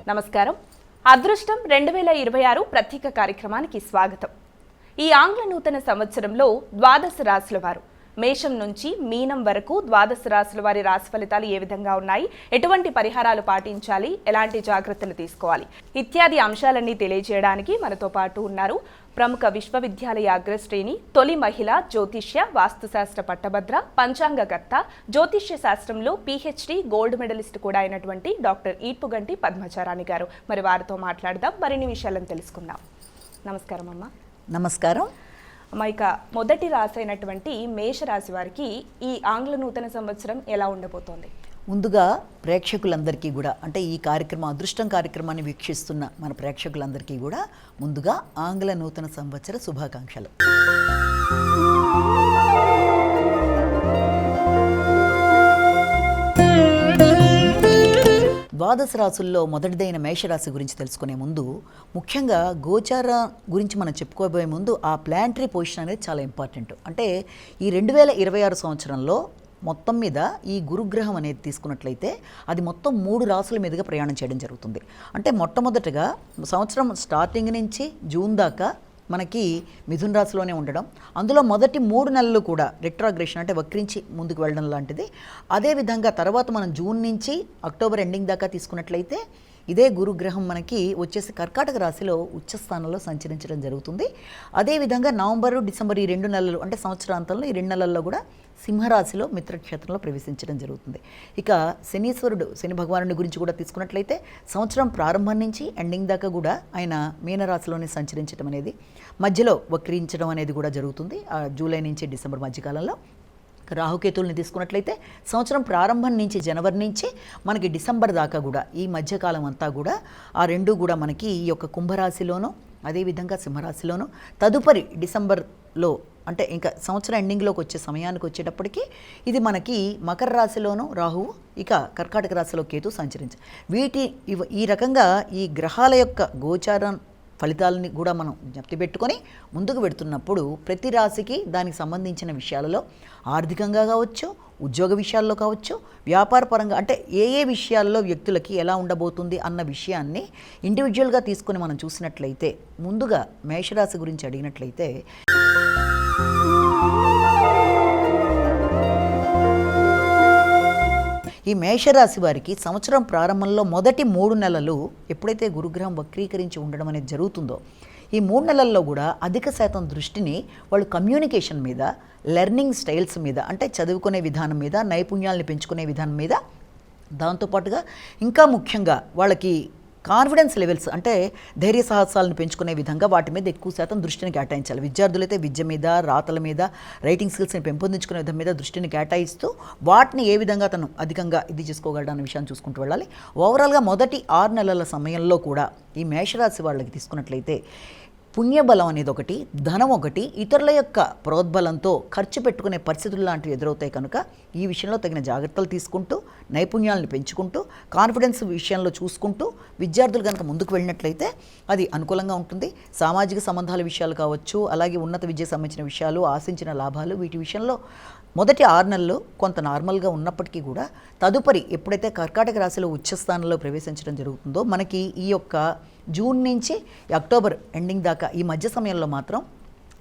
నమస్కారం. అదృష్టం 2026 ప్రత్యేక కార్యక్రమానికి స్వాగతం. ఈ ఆంగ్ల నూతన సంవత్సరంలో ద్వాదశ రాశుల వారు మేషం నుంచి మీనం వరకు ద్వాదశ రాశుల వారి రాశి ఫలితాలు ఏ విధంగా ఉన్నాయి, ఎటువంటి పరిహారాలు పాటించాలి, ఎలాంటి జాగ్రత్తలు తీసుకోవాలి ఇత్యాది అంశాలన్నీ తెలియజేయడానికి మనతో పాటు ఉన్నారు ప్రముఖ విశ్వవిద్యాలయ అగ్రశ్రేణి, తొలి మహిళ జ్యోతిష్య వాస్తుశాస్త్ర పట్టభద్ర, పంచాంగకర్త, జ్యోతిష్య శాస్త్రంలో PhD గోల్డ్ మెడలిస్ట్ కూడా అయినటువంటి డాక్టర్ ఈడ్పుగంటి పద్మచారాణి గారు. మరి వారితో మాట్లాడదాం, మరిన్ని విషయాలను తెలుసుకుందాం. నమస్కారం అమ్మ. నమస్కారం అమ్మ. ఇక మొదటి రాశి అయినటువంటి మేషరాశి వారికి ఈ ఆంగ్ల నూతన సంవత్సరం ఎలా ఉండబోతోంది? ముందుగా ప్రేక్షకులందరికీ కూడా, అంటే ఈ అదృష్టం కార్యక్రమాన్ని వీక్షిస్తున్న మన ప్రేక్షకులందరికీ కూడా ముందుగా ఆంగ్ల నూతన సంవత్సర శుభాకాంక్షలు. ద్వాదశ రాశుల్లో మొదటిదైన మేషరాశి గురించి తెలుసుకునే ముందు, ముఖ్యంగా గోచార గురించి మనం చెప్పుకోబోయే ముందు ఆ ప్లానటరీ పొజిషన్ అనేది చాలా ఇంపార్టెంట్. అంటే ఈ 2026 సంవత్సరంలో మొత్తం మీద ఈ గురుగ్రహం అనేది తీసుకున్నట్లయితే అది మొత్తం 3 రాసుల మీదుగా ప్రయాణం చేయడం జరుగుతుంది. అంటే మొట్టమొదటిగా సంవత్సరం స్టార్టింగ్ నుంచి జూన్ దాకా మనకి మిథున రాశిలోనే ఉండడం, అందులో మొదటి 3 నెలలు కూడా రెట్రాగ్రేషన్ అంటే వక్రించి ముందుకు వెళ్ళడం లాంటిది. అదేవిధంగా తర్వాత మనం జూన్ నుంచి అక్టోబర్ ఎండింగ్ దాకా తీసుకున్నట్లయితే ఇదే గురుగ్రహం మనకి వచ్చేసి కర్కాటక రాశిలో ఉచ్చస్థానంలో సంచరించడం జరుగుతుంది. అదేవిధంగా నవంబరు డిసెంబర్ ఈ 2 నెలలు అంటే సంవత్సరాంతంలో ఈ 2 నెలల్లో కూడా సింహరాశిలో మిత్రక్షేత్రంలో ప్రవేశించడం జరుగుతుంది. ఇక శనీశ్వరుడు, శని భగవానుడి గురించి కూడా తీసుకున్నట్లయితే సంవత్సరం ప్రారంభం నుంచి ఎండింగ్ దాకా కూడా ఆయన మీనరాశిలోనే సంచరించడం అనేది, మధ్యలో వక్రించడం అనేది కూడా జరుగుతుంది జూలై నుంచి డిసెంబర్ మధ్యకాలంలో. రాహుకేతుల్ని తీసుకున్నట్లయితే సంవత్సరం ప్రారంభం నుంచి జనవరి నుంచి మనకి డిసెంబర్ దాకా కూడా ఈ మధ్యకాలం అంతా కూడా ఆ రెండు కూడా మనకి ఈ యొక్క కుంభరాశిలోనూ అదేవిధంగా సింహరాశిలోనూ, తదుపరి డిసెంబర్లో అంటే ఇంకా సంవత్సరం ఎండింగ్లోకి వచ్చే సమయానికి వచ్చేటప్పటికి ఇది మనకి మకర రాశిలోనూ రాహువు, ఇక కర్కాటక రాశిలో కేతు సంచరించారు. ఈ రకంగా ఈ గ్రహాల యొక్క గోచారం ఫలితాలని కూడా మనం జ్ఞప్తి పెట్టుకొని ముందుకు పెడుతున్నప్పుడు ప్రతి రాశికి దానికి సంబంధించిన విషయాలలో ఆర్థికంగా కావచ్చు, ఉద్యోగ విషయాల్లో కావచ్చు, వ్యాపార పరంగా అంటే ఏ విషయాల్లో వ్యక్తులకి ఎలా ఉండబోతుంది అన్న విషయాన్ని ఇండివిజువల్గా తీసుకొని మనం చూసినట్లయితే, ముందుగా మేషరాశి గురించి అడిగినట్లయితే ఈ మేషరాశి వారికి సంవత్సరం ప్రారంభంలో మొదటి 3 నెలలు ఎప్పుడైతే గురుగ్రహం వక్రీకరించి ఉండడం అనేది జరుగుతుందో ఈ 3 నెలల్లో కూడా అధిక శాతం దృష్టిని వాళ్ళు కమ్యూనికేషన్ మీద, లెర్నింగ్ స్టైల్స్ మీద, అంటే చదువుకునే విధానం మీద, నైపుణ్యాలను పెంచుకునే విధానం మీద, దాంతోపాటుగా ఇంకా ముఖ్యంగా వాళ్ళకి కాన్ఫిడెన్స్ లెవెల్స్ అంటే ధైర్య సాహసాలను పెంచుకునే విధంగా వాటి మీద ఎక్కువ శాతం దృష్టిని కేటాయించాలి. విద్యార్థులైతే విద్య మీద, రాతల మీద, రైటింగ్ స్కిల్స్ని పెంపొందించుకునే విధం మీద దృష్టిని కేటాయిస్తూ వాటిని ఏ విధంగా తను అధికంగా ఇది చేసుకోగలడు అనే విషయాన్ని చూసుకుంటూ వెళ్ళాలి. ఓవరాల్గా మొదటి 6 నెలల సమయంలో కూడా ఈ మేషరాశి వాళ్ళకి తీసుకున్నట్లయితే పుణ్యబలం అనేది ఒకటి, ధనం ఒకటి, ఇతరుల యొక్క ప్రోద్బలంతో ఖర్చు పెట్టుకునే పరిస్థితులు లాంటివి ఎదురవుతాయి. కనుక ఈ విషయంలో తగిన జాగ్రత్తలు తీసుకుంటూ, నైపుణ్యాలను పెంచుకుంటూ, కాన్ఫిడెన్స్ విషయంలో చూసుకుంటూ విద్యార్థులు కనుక ముందుకు వెళ్ళినట్లయితే అది అనుకూలంగా ఉంటుంది. సామాజిక సంబంధాల విషయాలు కావచ్చు, అలాగే ఉన్నత విద్యకు సంబంధించిన విషయాలు, ఆశించిన లాభాలు, వీటి విషయంలో మొదటి 6 నెలలు కొంత నార్మల్గా ఉన్నప్పటికీ కూడా తదుపరి ఎప్పుడైతే కర్కాటక రాశిలో ఉచ్చస్థానంలో ప్రవేశించడం జరుగుతుందో మనకి ఈ యొక్క జూన్ నుంచి అక్టోబర్ ఎండింగ్ దాకా ఈ మధ్య సమయంలో మాత్రం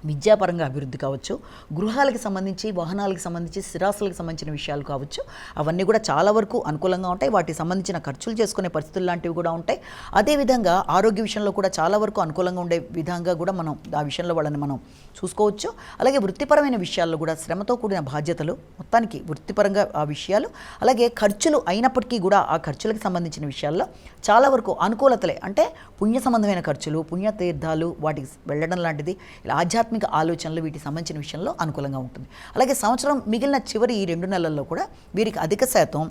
విద్యాపరంగా అభివృద్ధి కావచ్చు, గృహాలకు సంబంధించి, వాహనాలకు సంబంధించి, స్థిరాస్తులకు సంబంధించిన విషయాలు కావచ్చు, అవన్నీ కూడా చాలా వరకు అనుకూలంగా ఉంటాయి. వాటికి సంబంధించిన ఖర్చులు చేసుకునే పరిస్థితులు లాంటివి కూడా ఉంటాయి. అదేవిధంగా ఆరోగ్య విషయంలో కూడా చాలా వరకు అనుకూలంగా ఉండే విధంగా కూడా మనం ఆ విషయంలో వాళ్ళని మనం చూసుకోవచ్చు. అలాగే వృత్తిపరమైన విషయాల్లో కూడా శ్రమతో కూడిన బాధ్యతలు, మొత్తానికి వృత్తిపరంగా ఆ విషయాలు, అలాగే ఖర్చులు అయినప్పటికీ కూడా ఆ ఖర్చులకు సంబంధించిన విషయాల్లో చాలా వరకు అనుకూలతలే. అంటే పుణ్య సంబంధమైన ఖర్చులు, పుణ్యతీర్థాలు, వాటికి వెళ్ళడం లాంటిది, ఇలా ఆధ్యాత్మిక ఆలోచనలు, వీటికి సంబంధించిన విషయంలో అనుకూలంగా ఉంటుంది. అలాగే సంవత్సరం మిగిలిన చివరి ఈ 2 నెలల్లో కూడా వీరికి అధిక శాతం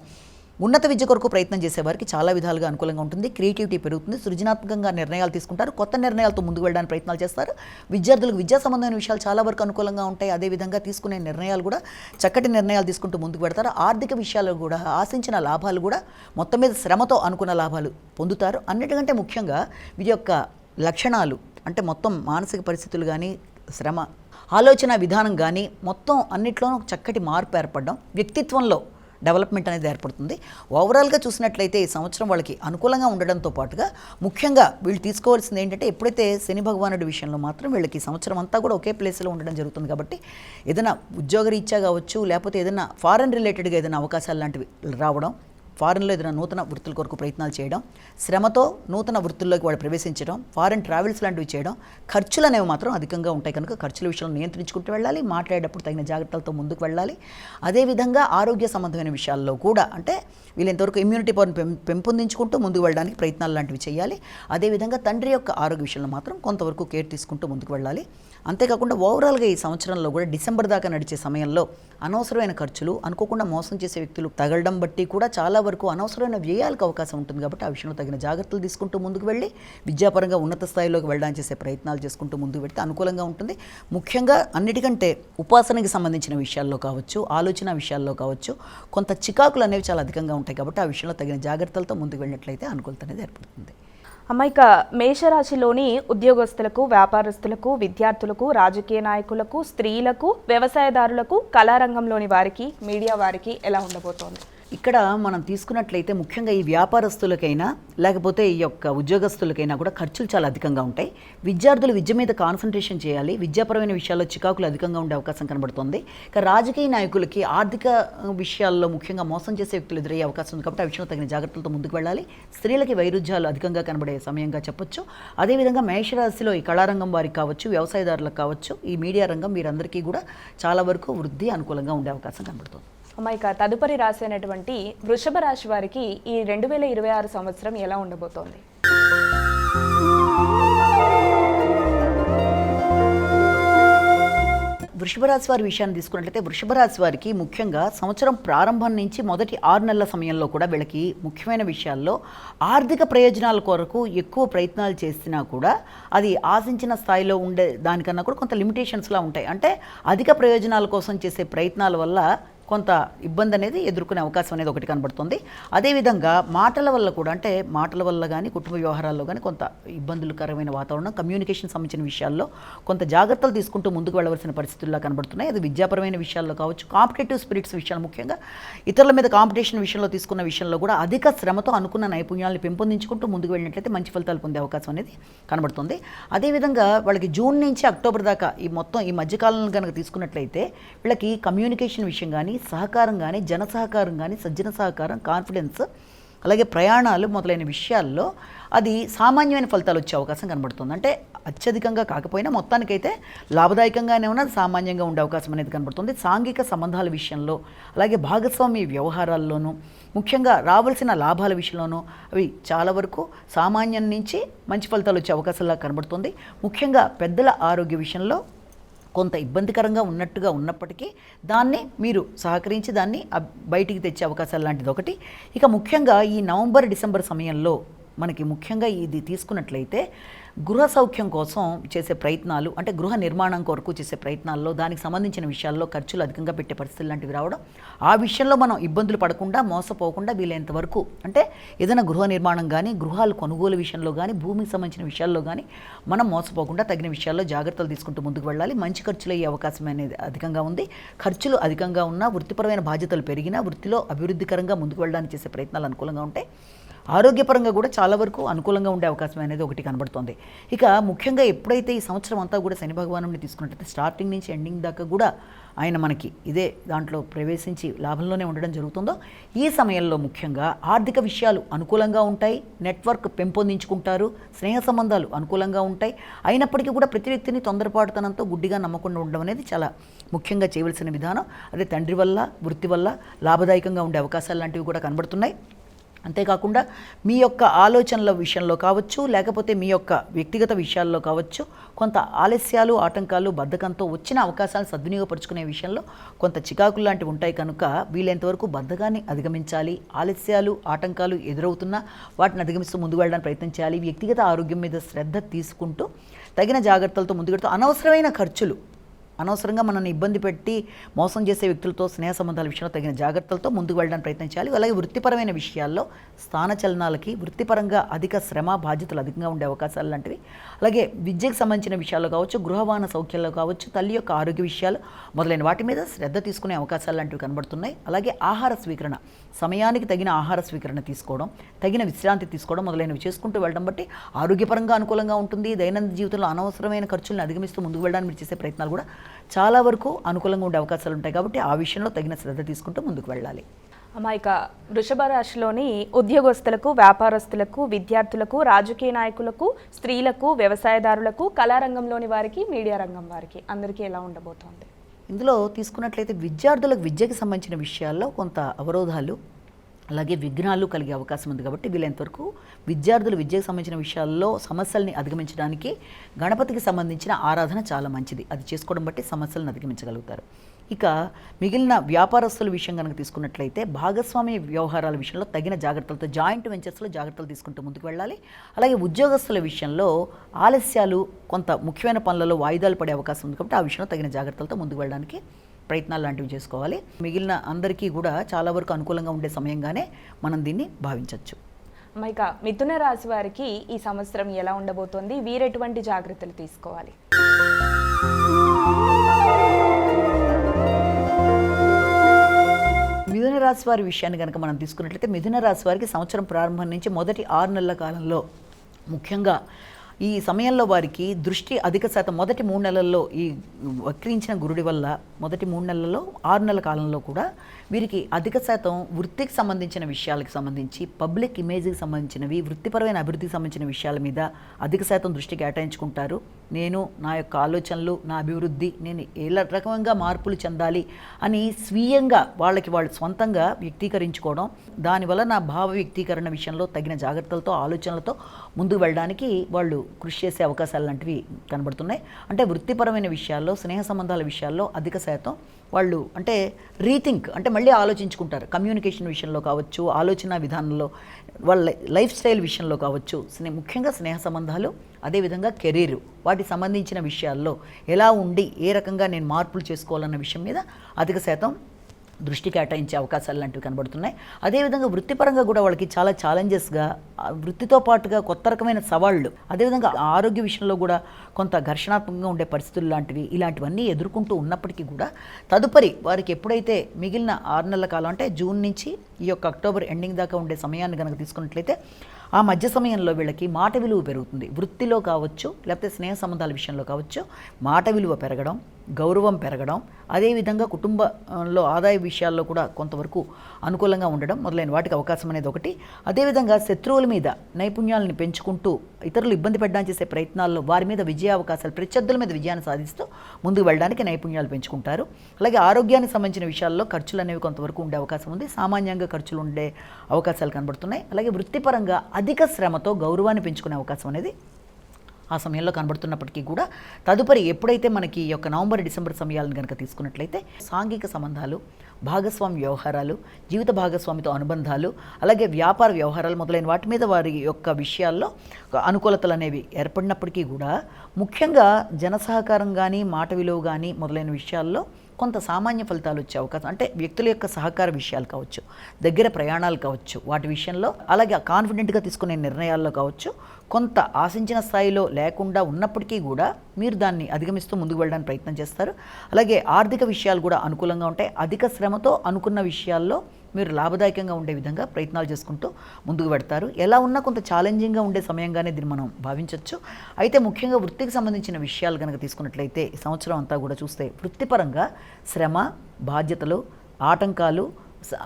ఉన్నత విద్య కొరకు ప్రయత్నం చేసేవారికి చాలా విధాలుగా అనుకూలంగా ఉంటుంది. క్రియేటివిటీ పెరుగుతుంది, సృజనాత్మకంగా నిర్ణయాలు తీసుకుంటారు, కొత్త నిర్ణయాలతో ముందుకు వెళ్ళడానికి ప్రయత్నాలు చేస్తారు. విద్యార్థులకు విద్యా సంబంధమైన విషయాలు చాలా వరకు అనుకూలంగా ఉంటాయి. అదేవిధంగా తీసుకునే నిర్ణయాలు కూడా చక్కటి నిర్ణయాలు తీసుకుంటూ ముందుకు పెడతారు. ఆర్థిక విషయాలు కూడా ఆశించిన లాభాలు కూడా మొత్తం మీద శ్రమతో అనుకున్న లాభాలు పొందుతారు. అన్నిటికంటే ముఖ్యంగా వీరి యొక్క లక్షణాలు అంటే మొత్తం మానసిక పరిస్థితులు కానీ, శ్రమ, ఆలోచన విధానం కానీ మొత్తం అన్నిట్లోనూ చక్కటి మార్పు ఏర్పడడం, వ్యక్తిత్వంలో డెవలప్మెంట్ అనేది ఏర్పడుతుంది. ఓవరాల్గా చూసినట్లయితే ఈ సంవత్సరం వాళ్ళకి అనుకూలంగా ఉండడంతో పాటుగా ముఖ్యంగా వీళ్ళు తీసుకోవాల్సింది ఏంటంటే, ఎప్పుడైతే శని భగవానుడి విషయంలో మాత్రం వీళ్ళకి ఈ సంవత్సరం అంతా కూడా ఒకే ప్లేస్లో ఉండడం జరుగుతుంది కాబట్టి ఏదైనా ఉద్యోగరీత్యా కావచ్చు, లేకపోతే ఏదైనా ఫారెన్ రిలేటెడ్గా ఏదైనా అవకాశాలు లాంటివి రావడం, ఫారెన్లో ఏదైనా నూతన వృత్తుల కొరకు ప్రయత్నాలు చేయడం, శ్రమతో నూతన వృత్తుల్లోకి వాళ్ళు ప్రవేశించడం, ఫారెన్ ట్రావెల్స్ లాంటివి చేయడం, ఖర్చులు అనేవి మాత్రం అధికంగా ఉంటాయి కనుక ఖర్చుల విషయంలో నియంత్రించుకుంటూ వెళ్ళాలి, మాట్లాడేటప్పుడు తగిన జాగ్రత్తలతో ముందుకు వెళ్ళాలి. అదేవిధంగా ఆరోగ్య సంబంధమైన విషయాల్లో కూడా అంటే వీళ్ళు ఇంతవరకు ఇమ్యూనిటీ పవర్ని పెంపొందించుకుంటూ ముందుకు వెళ్ళడానికి ప్రయత్నాలు లాంటివి చేయాలి. అదేవిధంగా తండ్రి యొక్క ఆరోగ్య విషయంలో మాత్రం కొంతవరకు కేర్ తీసుకుంటూ ముందుకు వెళ్ళాలి. అంతేకాకుండా ఓవరాల్గా ఈ సంవత్సరంలో కూడా డిసెంబర్ దాకా నడిచే సమయంలో అనవసరమైన ఖర్చులు, అనుకోకుండా మోసం చేసే వ్యక్తులు తగలడం బట్టి కూడా చాలా వరకు అనవసరమైన వ్యయాలకు అవకాశం ఉంటుంది కాబట్టి ఆ విషయంలో తగిన జాగ్రత్తలు తీసుకుంటూ ముందుకు వెళ్ళి విద్యాపరంగా ఉన్నత స్థాయిలోకి వెళ్ళడానికి చేసే ప్రయత్నాలు చేసుకుంటూ ముందుకు వెళ్తే అనుకూలంగా ఉంటుంది. ముఖ్యంగా అన్నిటికంటే ఉపాసనకి సంబంధించిన విషయాల్లో కావచ్చు, ఆలోచన విషయాల్లో కావచ్చు, కొంత చికాకులు అనేవి చాలా అధికంగా ఉంటాయి కాబట్టి ఆ విషయంలో తగిన జాగ్రత్తలతో ముందుకు వెళ్ళినట్లయితే అనుకూలత అనేది ఏర్పడుతుంది. అమ్మ, ఇక మేషరాశిలోని ఉద్యోగస్తులకు, వ్యాపారస్తులకు, విద్యార్థులకు, రాజకీయ నాయకులకు, స్త్రీలకు, వ్యవసాయదారులకు, కళారంగంలోని వారికి, మీడియా వారికి ఎలా ఉండబోతోంది? ఇక్కడ మనం తీసుకున్నట్లయితే ముఖ్యంగా ఈ వ్యాపారస్తులకైనా లేకపోతే ఈ యొక్క ఉద్యోగస్తులకైనా కూడా ఖర్చులు చాలా అధికంగా ఉంటాయి. విద్యార్థులు విద్య మీద కాన్సన్ట్రేషన్ చేయాలి. విద్యాపరమైన విషయాల్లో చికాకులు అధికంగా ఉండే అవకాశం కనబడుతుంది. ఇక రాజకీయ నాయకులకి ఆర్థిక విషయాల్లో ముఖ్యంగా మోసం చేసే వ్యక్తులు ఎదురయ్యే అవకాశం ఉంది కాబట్టి ఆ విషయంలో తగిన జాగ్రత్తలతో ముందుకు వెళ్ళాలి. స్త్రీలకి వైరుధ్యాలు అధికంగా కనబడే సమయంగా చెప్పొచ్చు. అదేవిధంగా మేషరాశిలో ఈ కళారంగం వారికి కావచ్చు, వ్యవసాయదారులకు కావచ్చు, ఈ మీడియా రంగం వీరందరికీ కూడా చాలా వరకు వృద్ధి అనుకూలంగా ఉండే అవకాశం కనబడుతుంది. అమ్మ, ఇక తదుపరి రాశి అయినటువంటి వృషభ రాశి వారికి ఈ 2026 సంవత్సరం ఎలా ఉండబోతోంది? వృషభ రాశి వారి విషయాన్ని తీసుకున్నట్లయితే వృషభ రాశి వారికి ముఖ్యంగా సంవత్సరం ప్రారంభం నుంచి మొదటి 6 నెలల సమయంలో కూడా వీళ్ళకి ముఖ్యమైన విషయాల్లో ఆర్థిక ప్రయోజనాల కొరకు ఎక్కువ ప్రయత్నాలు చేసినా కూడా అది ఆశించిన స్థాయిలో ఉండే దానికన్నా కూడా కొంత లిమిటేషన్స్లా ఉంటాయి. అంటే అధిక ప్రయోజనాల కోసం చేసే ప్రయత్నాల వల్ల కొంత ఇబ్బంది అనేది ఎదుర్కొనే అవకాశం అనేది ఒకటి కనబడుతుంది. అదేవిధంగా మాటల వల్ల కూడా అంటే మాటల వల్ల కానీ కుటుంబ వ్యవహారాల్లో కానీ కొంత ఇబ్బందులకరమైన వాతావరణం, కమ్యూనికేషన్ సంబంధించిన విషయాల్లో కొంత జాగ్రత్తలు తీసుకుంటూ ముందుకు వెళ్ళవలసిన పరిస్థితుల్లో కనబడుతున్నాయి. అది విద్యాపరమైన విషయాల్లో కావచ్చు, కాంపిటేటివ్ స్పిరిట్స్ విషయాలు ముఖ్యంగా ఇతరుల మీద కాంపిటీషన్ విషయంలో తీసుకున్న విషయంలో కూడా అధిక శ్రమతో అనుకున్న నైపుణ్యాలను పెంపొందించుకుంటూ ముందుకు వెళ్ళినట్లయితే మంచి ఫలితాలు పొందే అవకాశం అనేది కనబడుతుంది. అదేవిధంగా వాళ్ళకి జూన్ నుంచి అక్టోబర్ దాకా ఈ మధ్యకాలంలో కనుక తీసుకున్నట్లయితే వీళ్ళకి కమ్యూనికేషన్ విషయం కానీ, సహకారం కానీ, జన సహకారం కానీ, సజ్జన సహకారం, కాన్ఫిడెన్స్, అలాగే ప్రయాణాలు మొదలైన విషయాల్లో అది సామాన్యమైన ఫలితాలు వచ్చే అవకాశం కనబడుతుంది. అంటే అత్యధికంగా కాకపోయినా మొత్తానికైతే లాభదాయకంగానే ఉన్నది సామాన్యంగా ఉండే అవకాశం అనేది కనబడుతుంది. సాంఘిక సంబంధాల విషయంలో, అలాగే భాగస్వామ్య వ్యవహారాల్లోనూ, ముఖ్యంగా రావాల్సిన లాభాల విషయంలోనూ అవి చాలా వరకు సామాన్యం నుంచి మంచి ఫలితాలు వచ్చే అవకాశంలా కనబడుతుంది. ముఖ్యంగా పెద్దల ఆరోగ్య విషయంలో కొంత ఇబ్బందికరంగా ఉన్నప్పటికీ దాన్ని మీరు సహకరించి దాన్ని బయటికి తెచ్చే అవకాశాలు లాంటిది ఒకటి. ఇక ముఖ్యంగా ఈ నవంబర్, డిసెంబర్ సమయంలో మనకి ముఖ్యంగా ఇది తీసుకున్నట్లయితే గృహ సౌఖ్యం కోసం చేసే ప్రయత్నాలు, అంటే గృహ నిర్మాణం కొరకు చేసే ప్రయత్నాల్లో దానికి సంబంధించిన విషయాల్లో ఖర్చులు అధికంగా పెట్టే పరిస్థితులు లాంటివి రావడం, ఆ విషయంలో మనం ఇబ్బందులు పడకుండా, మోసపోకుండా వీలైనంత వరకు అంటే ఏదైనా గృహ నిర్మాణం కానీ, గృహాలు కొనుగోలు విషయంలో కానీ, భూమికి సంబంధించిన విషయాల్లో కానీ మనం మోసపోకుండా తగిన విషయాల్లో జాగ్రత్తలు తీసుకుంటూ ముందుకు వెళ్ళాలి. మంచి ఖర్చులు అయ్యే అవకాశం అనేది అధికంగా ఉంది. ఖర్చులు అధికంగా ఉన్నా, వృత్తిపరమైన బాధ్యతలు పెరిగినా, వృత్తిలో అభివృద్ధికరంగా ముందుకు వెళ్ళడానికి చేసే ప్రయత్నాలు అనుకూలంగా ఉంటాయి. ఆరోగ్యపరంగా కూడా చాలా వరకు అనుకూలంగా ఉండే అవకాశం అనేది ఒకటి కనబడుతుంది. ఇక ముఖ్యంగా ఎప్పుడైతే ఈ సంవత్సరం అంతా కూడా శని భగవానుడిని తీసుకున్నట్లయితే స్టార్టింగ్ నుంచి ఎండింగ్ దాకా కూడా ఆయన మనకి ఇదే దాంట్లో ప్రవేశించి లాభంలోనే ఉండడం జరుగుతుందో, ఈ సమయంలో ముఖ్యంగా ఆర్థిక విషయాలు అనుకూలంగా ఉంటాయి, నెట్వర్క్ పెంపొందించుకుంటారు, స్నేహ సంబంధాలు అనుకూలంగా ఉంటాయి. అయినప్పటికీ కూడా ప్రతి వ్యక్తిని తొందరపాటుతనంతో గుడ్డిగా నమ్మకుండా ఉండడం అనేది చాలా ముఖ్యంగా చేయవలసిన విధానం. అదే తండ్రి వల్ల, వృత్తి వల్ల లాభదాయకంగా ఉండే అవకాశాలు లాంటివి కూడా కనబడుతున్నాయి. అంతేకాకుండా మీ యొక్క ఆలోచనల విషయంలో కావచ్చు, లేకపోతే మీ యొక్క వ్యక్తిగత విషయాల్లో కావచ్చు, కొంత ఆలస్యాలు, ఆటంకాలు, బద్ధకంతో వచ్చిన అవకాశాలను సద్వినియోగపరుచుకునే విషయంలో కొంత చికాకులు లాంటివి ఉంటాయి కనుక వీలైనంతవరకు బద్ధకాన్ని అధిగమించాలి. ఆలస్యాలు, ఆటంకాలు ఎదురవుతున్నా వాటిని అధిగమిస్తూ ముందుకు వెళ్ళడానికి ప్రయత్నం చేయాలి. వ్యక్తిగత ఆరోగ్యం మీద శ్రద్ధ తీసుకుంటూ తగిన జాగ్రత్తలతో ముందుకు వెళ్తూ అనవసరమైన ఖర్చులు అనవసరంగా మనల్ని ఇబ్బంది పెట్టి మోసం చేసే వ్యక్తులతో స్నేహ సంబంధాల విషయంలో తగిన జాగ్రత్తలతో ముందుకు వెళ్ళడానికి ప్రయత్నం చేయాలి. అలాగే వృత్తిపరమైన విషయాల్లో స్థానచలనాలకి వృత్తిపరంగా అధిక శ్రమ బాధ్యతలు అధికంగా ఉండే అవకాశాలు లాంటివి, అలాగే విద్యకు సంబంధించిన విషయాల్లో కావచ్చు, గృహవాహన సౌఖ్యాల్లో కావచ్చు, తల్లి యొక్క ఆరోగ్య విషయాలు మొదలైన వాటి మీద శ్రద్ధ తీసుకునే అవకాశాలు లాంటివి కనబడుతున్నాయి. అలాగే ఆహార స్వీకరణ, సమయానికి తగిన ఆహార స్వీకరణ తీసుకోవడం, తగిన విశ్రాంతి తీసుకోవడం మొదలైనవి చేసుకుంటూ వెళ్ళడం బట్టి ఆరోగ్యపరంగా అనుకూలంగా ఉంటుంది. దైనందిన జీవితంలో అనవసరమైన ఖర్చులను అధిగమిస్తూ ముందుకు వెళ్ళడానికి మీరు చేసే ప్రయత్నాలు కూడా చాలా వరకు అనుకూలంగా ఉండే అవకాశాలు ఉంటాయి. కాబట్టి ఆ విషయంలో తగిన శ్రద్ధ తీసుకుంటూ ముందుకు వెళ్ళాలి. అమ్మా, ఇక వృషభ రాశిలోని ఉద్యోగస్తులకు, వ్యాపారస్తులకు, విద్యార్థులకు, రాజకీయ నాయకులకు, స్త్రీలకు, వ్యవసాయదారులకు, కళారంగంలోని వారికి, మీడియా రంగం వారికి అందరికీ ఎలా ఉండబోతోంది? ఇందులో తీసుకున్నట్లయితే విద్యార్థులకు విద్యకు సంబంధించిన విషయాల్లో కొంత అవరోధాలు అలాగే విఘ్నాలు కలిగే అవకాశం ఉంది. కాబట్టి వీలైనంతవరకు విద్యార్థులు విద్యకు సంబంధించిన విషయాల్లో సమస్యల్ని అధిగమించడానికి గణపతికి సంబంధించిన ఆరాధన చాలా మంచిది. అది చేసుకోవడం బట్టి సమస్యలను అధిగమించగలుగుతారు. ఇక మిగిలిన వ్యాపారస్తుల విషయం కనుక తీసుకున్నట్లయితే భాగస్వామ్య వ్యవహారాల విషయంలో తగిన జాగ్రత్తలతో జాయింట్ వెంచర్స్లో జాగ్రత్తలు తీసుకుంటూ ముందుకు వెళ్ళాలి. అలాగే ఉద్యోగస్తుల విషయంలో ఆలస్యాలు, కొంత ముఖ్యమైన పనులలో వాయిదాలు పడే అవకాశం ఉంది. కాబట్టి ఆ విషయంలో తగిన జాగ్రత్తలతో ముందుకు వెళ్ళడానికి ప్రయత్నాలు లాంటివి చేసుకోవాలి. మిగిలిన అందరికీ కూడా చాలా వరకు అనుకూలంగా ఉండే సమయంగానే మనం దీన్ని భావించవచ్చు. ఇక మిథున రాశి వారికి ఈ సంవత్సరం ఎలా ఉండబోతోంది? వీరెటువంటి జాగ్రత్తలు తీసుకోవాలి? మిథున రాశి వారి విషయాన్ని కనుక మనం తీసుకున్నట్లయితే మిథున రాశి వారికి సంవత్సరం ప్రారంభం నుంచి మొదటి 6 నెలల కాలంలో ముఖ్యంగా ఈ సమయంలో వారికి దృష్టి అధిక శాతం మొదటి 3 నెలల్లో ఈ వక్రించిన గురుడి వల్ల మొదటి 3 నెలల్లో 6 నెలల కాలంలో కూడా వీరికి అధిక శాతం వృత్తికి సంబంధించిన విషయాలకు సంబంధించి, పబ్లిక్ ఇమేజ్కి సంబంధించినవి, వృత్తిపరమైన అభివృద్ధికి సంబంధించిన విషయాల మీద అధిక శాతం దృష్టి కేటాయించుకుంటారు. నేను నా యొక్క ఆలోచనలు, నా అభివృద్ధి, నేను ఏ రకంగా మార్పులు చెందాలి అని స్వీయంగా వాళ్ళకి వాళ్ళు స్వంతంగా వ్యక్తీకరించుకోవడం, దానివల్ల నా భావ వ్యక్తీకరణ విషయంలో తగిన జాగ్రత్తలతో, ఆలోచనలతో ముందుకు వెళ్ళడానికి వాళ్ళు కృషి చేసే అవకాశాలు లాంటివి కనబడుతున్నాయి. అంటే వృత్తిపరమైన విషయాల్లో, స్నేహ సంబంధాల విషయాల్లో అధిక శాతం వాళ్ళు అంటే రీథింక్, అంటే మళ్ళీ ఆలోచించుకుంటారు. కమ్యూనికేషన్ విషయంలో కావచ్చు, ఆలోచన విధానంలో, వాళ్ళ లైఫ్ స్టైల్ విషయంలో కావచ్చు, ముఖ్యంగా స్నేహ సంబంధాలు, అదేవిధంగా కెరీర్, వాటికి సంబంధించిన విషయాల్లో ఎలా ఉండి ఏ రకంగా నేను మార్పులు చేసుకోవాలన్న విషయం మీద అధిక శాతం దృష్టి కేటాయించే అవకాశాలు లాంటివి కనబడుతున్నాయి. అదేవిధంగా వృత్తిపరంగా కూడా వాళ్ళకి చాలా ఛాలెంజెస్గా, వృత్తితో పాటుగా కొత్త రకమైన సవాళ్ళు, అదేవిధంగా ఆరోగ్య విషయంలో కూడా కొంత ఘర్షణాత్మకంగా ఉండే పరిస్థితులు లాంటివి, ఇలాంటివన్నీ ఎదుర్కొంటూ ఉన్నప్పటికీ కూడా తదుపరి వారికి ఎప్పుడైతే మిగిలిన 6 నెలల కాలం అంటే జూన్ నుంచి ఈ యొక్క అక్టోబర్ ఎండింగ్ దాకా ఉండే సమయాన్ని కనుక తీసుకున్నట్లయితే ఆ మధ్య సమయంలో వీళ్ళకి మాట విలువ పెరుగుతుంది. వృత్తిలో కావచ్చు, లేకపోతే స్నేహ సంబంధాల విషయంలో కావచ్చు, మాట విలువ పెరగడం, గౌరవం పెరగడం, అదేవిధంగా కుటుంబంలో ఆదాయ విషయాల్లో కూడా కొంతవరకు అనుకూలంగా ఉండడం మొదలైన వాటికి అవకాశం అనేది ఒకటి. అదేవిధంగా శత్రువుల మీద నైపుణ్యాలను పెంచుకుంటూ ఇతరులు ఇబ్బంది పెట్టడానికి చేసే ప్రయత్నాల్లో వారి మీద విజయ అవకాశాలు, ప్రత్యర్థుల మీద విజయాన్ని సాధిస్తూ ముందుకు వెళ్ళడానికి నైపుణ్యాలు పెంచుకుంటారు. అలాగే ఆరోగ్యానికి సంబంధించిన విషయాల్లో ఖర్చులు అనేవి కొంతవరకు ఉండే అవకాశం ఉంది. సామాన్యంగా ఖర్చులు ఉండే అవకాశాలు కనబడుతున్నాయి. అలాగే వృత్తిపరంగా అధిక శ్రమతో గౌరవాన్ని పెంచుకునే అవకాశం అనేది ఆ సమయంలో కనబడుతున్నప్పటికీ కూడా తదుపరి ఎప్పుడైతే మనకి ఈ యొక్క నవంబర్, డిసెంబర్ సమయాలను కనుక తీసుకున్నట్లయితే సాంఘిక సంబంధాలు, భాగస్వామి వ్యవహారాలు, జీవిత భాగస్వామితో అనుబంధాలు, అలాగే వ్యాపార వ్యవహారాలు మొదలైన వాటి మీద వారి యొక్క విషయాల్లో అనుకూలతలు అనేవి ఏర్పడినప్పటికీ కూడా ముఖ్యంగా జన సహకారం కానీ, మాట విలువ కానీ మొదలైన విషయాల్లో కొంత సామాన్య ఫలితాలు వచ్చే అవకాశం, అంటే వ్యక్తుల యొక్క సహకార విషయాలు కావచ్చు, దగ్గర ప్రయాణాలు కావచ్చు, వాటి విషయంలో, అలాగే కాన్ఫిడెంట్గా తీసుకునే నిర్ణయాల్లో కావచ్చు, కొంత ఆశించిన స్థాయిలో లేకుండా ఉన్నప్పటికీ కూడా మీరు దాన్ని అధిగమిస్తూ ముందుకు వెళ్ళడానికి ప్రయత్నం చేస్తారు. అలాగే ఆర్థిక విషయాలు కూడా అనుకూలంగా ఉంటాయి. అధిక శ్రమతో అనుకున్న విషయాల్లో మీరు లాభదాయకంగా ఉండే విధంగా ప్రయత్నాలు చేసుకుంటూ ముందుకు పెడతారు. ఎలా ఉన్నా కొంత ఛాలెంజింగ్గా ఉండే సమయంగానే దీన్ని మనం భావించవచ్చు. అయితే ముఖ్యంగా వృత్తికి సంబంధించిన విషయాలు కనుక తీసుకున్నట్లయితే ఈ సంవత్సరం అంతా కూడా చూస్తే వృత్తిపరంగా శ్రమ, బాధ్యతలు, ఆటంకాలు,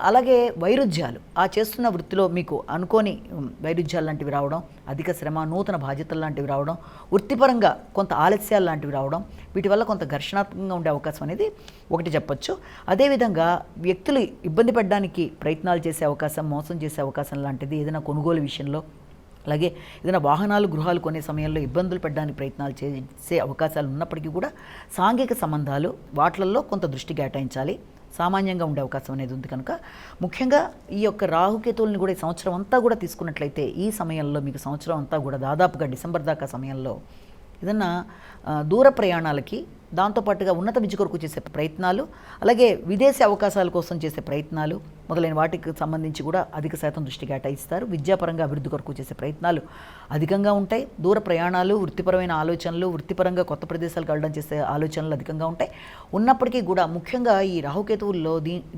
అలాగే వైరుధ్యాలు, ఆ చేస్తున్న వృత్తిలో మీకు అనుకోని వైరుధ్యాలు లాంటివి రావడం, అధిక శ్రమ, నూతన బాధ్యతలు లాంటివి రావడం, వృత్తిపరంగా కొంత ఆలస్యాలు లాంటివి రావడం, వీటి వల్ల కొంత ఘర్షణాత్మకంగా ఉండే అవకాశం అనేది ఒకటి చెప్పొచ్చు. అదేవిధంగా వ్యక్తులు ఇబ్బంది పడడానికి ప్రయత్నాలు చేసే అవకాశం, మోసం చేసే అవకాశం లాంటిది ఏదైనా కొనుగోలు విషయంలో, అలాగే ఏదైనా వాహనాలు, గృహాలు కొనే సమయంలో ఇబ్బందులు పెట్టడానికి ప్రయత్నాలు చేసే అవకాశాలు ఉన్నప్పటికీ కూడా సాంఘిక సంబంధాలు, వాటిల్లో కొంత దృష్టి కేటాయించాలి. సామాన్యంగా ఉండే అవకాశం అనేది ఉంది. కనుక ముఖ్యంగా ఈ యొక్క రాహుకేతువుల్ని కూడా ఈ సంవత్సరం అంతా కూడా తీసుకున్నట్లయితే ఈ సమయంలో మీకు సంవత్సరం అంతా కూడా దాదాపుగా డిసెంబర్ దాకా సమయంలో ఏదన్నా దూర ప్రయాణాలకి దాంతోపాటుగా ఉన్నత విద్య కొరకు చేసే ప్రయత్నాలు, అలాగే విదేశీ అవకాశాల కోసం చేసే ప్రయత్నాలు మొదలైన వాటికి సంబంధించి కూడా అధిక శాతం దృష్టి కేటాయిస్తారు. విద్యాపరంగా అభివృద్ధి కొరకు చేసే ప్రయత్నాలు అధికంగా ఉంటాయి. దూర ప్రయాణాలు, వృత్తిపరమైన ఆలోచనలు, వృత్తిపరంగా కొత్త ప్రదేశాలకు వెళ్ళడం చేసే ఆలోచనలు అధికంగా ఉంటాయి. ఉన్నప్పటికీ కూడా ముఖ్యంగా ఈ రాహుకేతువుల్లో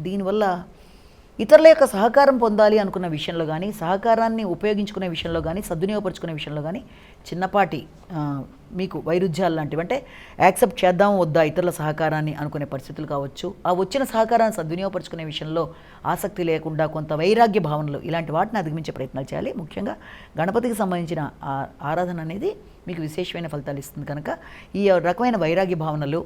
దీనివల్ల ఇతరుల యొక్క సహకారం పొందాలి అనుకున్న విషయంలో కానీ, సహకారాన్ని ఉపయోగించుకునే విషయంలో కానీ, సద్వినియోగపరుచుకునే విషయంలో కానీ చిన్నపాటి మీకు వైరుధ్యాలు లాంటివి, అంటే యాక్సెప్ట్ చేద్దాం వద్దా ఇతరుల సహకారాన్ని అనుకునే పరిస్థితులు కావచ్చు, ఆ వచ్చిన సహకారాన్ని సద్వినియోగపరుచుకునే విషయంలో ఆసక్తి లేకుండా కొంత వైరాగ్య భావనలు, ఇలాంటి వాటిని అధిగమించే ప్రయత్నాలు చేయాలి. ముఖ్యంగా గణపతికి సంబంధించిన ఆరాధన అనేది మీకు విశేషమైన ఫలితాలు ఇస్తుంది కనుక ఈ రకమైన వైరాగ్య భావనలు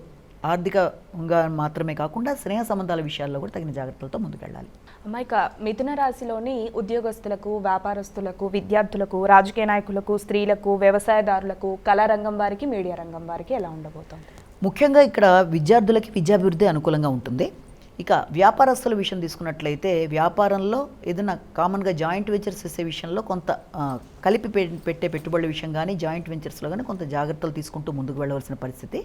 ఆర్థికంగా మాత్రమే కాకుండా స్నేహ సంబంధాల విషయాల్లో కూడా తగిన జాగ్రత్తలతో ముందుకెళ్ళాలి. అమ్మాయిక మిథున రాశిలోని ఉద్యోగస్తులకు, వ్యాపారస్తులకు, విద్యార్థులకు, రాజకీయ నాయకులకు, స్త్రీలకు, వ్యవసాయదారులకు, కళారంగం వారికి, మీడియా రంగం వారికి ఎలా ఉండబోతోంది? ముఖ్యంగా ఇక్కడ విద్యార్థులకి విద్యాభివృద్ధి అనుకూలంగా ఉంటుంది. ఇక వ్యాపారస్తుల విషయం తీసుకున్నట్లయితే వ్యాపారంలో ఏదైనా కామన్గా జాయింట్ వెంచర్స్ చేసే విషయంలో కొంత కలిపి పెట్టే పెట్టుబడుల విషయం కానీ, జాయింట్ వెంచర్స్లో కానీ కొంత జాగ్రత్తలు తీసుకుంటూ ముందుకు వెళ్ళవలసిన పరిస్థితి.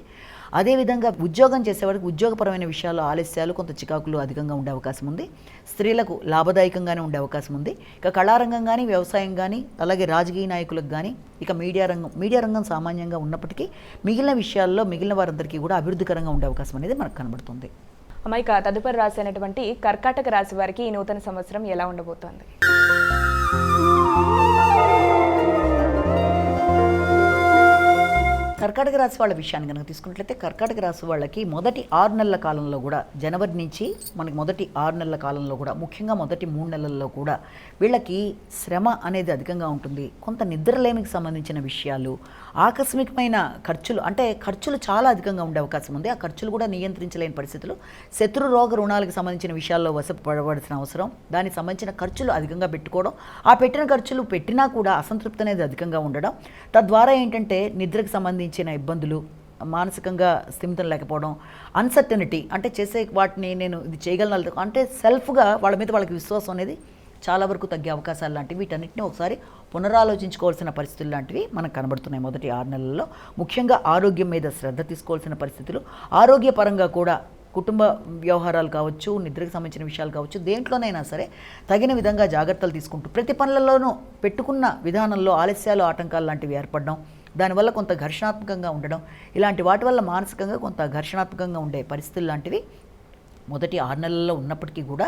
అదేవిధంగా ఉద్యోగం చేసేవాడికి ఉద్యోగపరమైన విషయాలు ఆలస్యాలు, కొంత చికాకులు అధికంగా ఉండే అవకాశం ఉంది. స్త్రీలకు లాభదాయకంగానే ఉండే అవకాశం ఉంది. ఇక కళారంగం కానీ, వ్యవసాయం కానీ, అలాగే రాజకీయ నాయకులకు కానీ, ఇక మీడియా రంగం సామాన్యంగా ఉన్నప్పటికీ మిగిలిన విషయాల్లో మిగిలిన వారందరికీ కూడా అభివృద్ధికరంగా ఉండే అవకాశం అనేది మనకు కనబడుతుంది. అమ్మాయిక తదుపరి రాశి అయినటువంటి కర్కాటక రాశి వారికి ఈ నూతన సంవత్సరం ఎలా ఉండబోతోంది? కర్కాటక రాశి వాళ్ళ విషయాన్ని కనుక తీసుకున్నట్లయితే కర్కాటక రాశి వాళ్ళకి మొదటి 6 నెలల కాలంలో కూడా, జనవరి నుంచి మనకి మొదటి 6 నెలల కాలంలో కూడా, ముఖ్యంగా మొదటి 3 నెలల్లో కూడా వీళ్ళకి శ్రమ అనేది అధికంగా ఉంటుంది. కొంత నిద్రలేమికి సంబంధించిన విషయాలు, ఆకస్మికమైన ఖర్చులు, అంటే ఖర్చులు చాలా అధికంగా ఉండే అవకాశం ఉంది. ఆ ఖర్చులు కూడా నియంత్రించలేని పరిస్థితులు, శత్రు రోగ రుణాలకు సంబంధించిన విషయాల్లో వసపడవలసిన అవసరం, దానికి సంబంధించిన ఖర్చులు అధికంగా పెట్టుకోవడం, ఆ పెట్టిన ఖర్చులు పెట్టినా కూడా అసంతృప్తి అనేది అధికంగా ఉండడం, తద్వారా ఏంటంటే నిద్రకు సంబంధించిన ఇబ్బందులు, మానసికంగా స్థిమితం లేకపోవడం, అన్సర్టనిటీ, అంటే చేసే వాటిని నేను ఇది చేయగలను అంటే సెల్ఫ్గా వాళ్ళ మీద వాళ్ళకి విశ్వాసం అనేది చాలా వరకు తగ్గే అవకాశాలు లాంటివి, వీటన్నిటిని ఒకసారి పునరాలోచించుకోవాల్సిన పరిస్థితులు లాంటివి మనకు కనబడుతున్నాయి మొదటి 6 నెలల్లో. ముఖ్యంగా ఆరోగ్యం మీద శ్రద్ధ తీసుకోవాల్సిన పరిస్థితులు, ఆరోగ్యపరంగా కూడా కుటుంబ వ్యవహారాలు కావచ్చు, నిద్రకు సంబంధించిన విషయాలు కావచ్చు, దేంట్లోనైనా సరే తగిన విధంగా జాగ్రత్తలు తీసుకుంటూ ప్రతి పనులలోనూ పెట్టుకున్న విధానంలో ఆలస్యాలు, ఆటంకాలు లాంటివి ఏర్పడడం, దానివల్ల కొంత ఘర్షణాత్మకంగా ఉండడం, ఇలాంటి వాటి వల్ల మానసికంగా కొంత ఘర్షణాత్మకంగా ఉండే పరిస్థితులు లాంటివి మొదటి 6 నెలల్లో ఉన్నప్పటికీ కూడా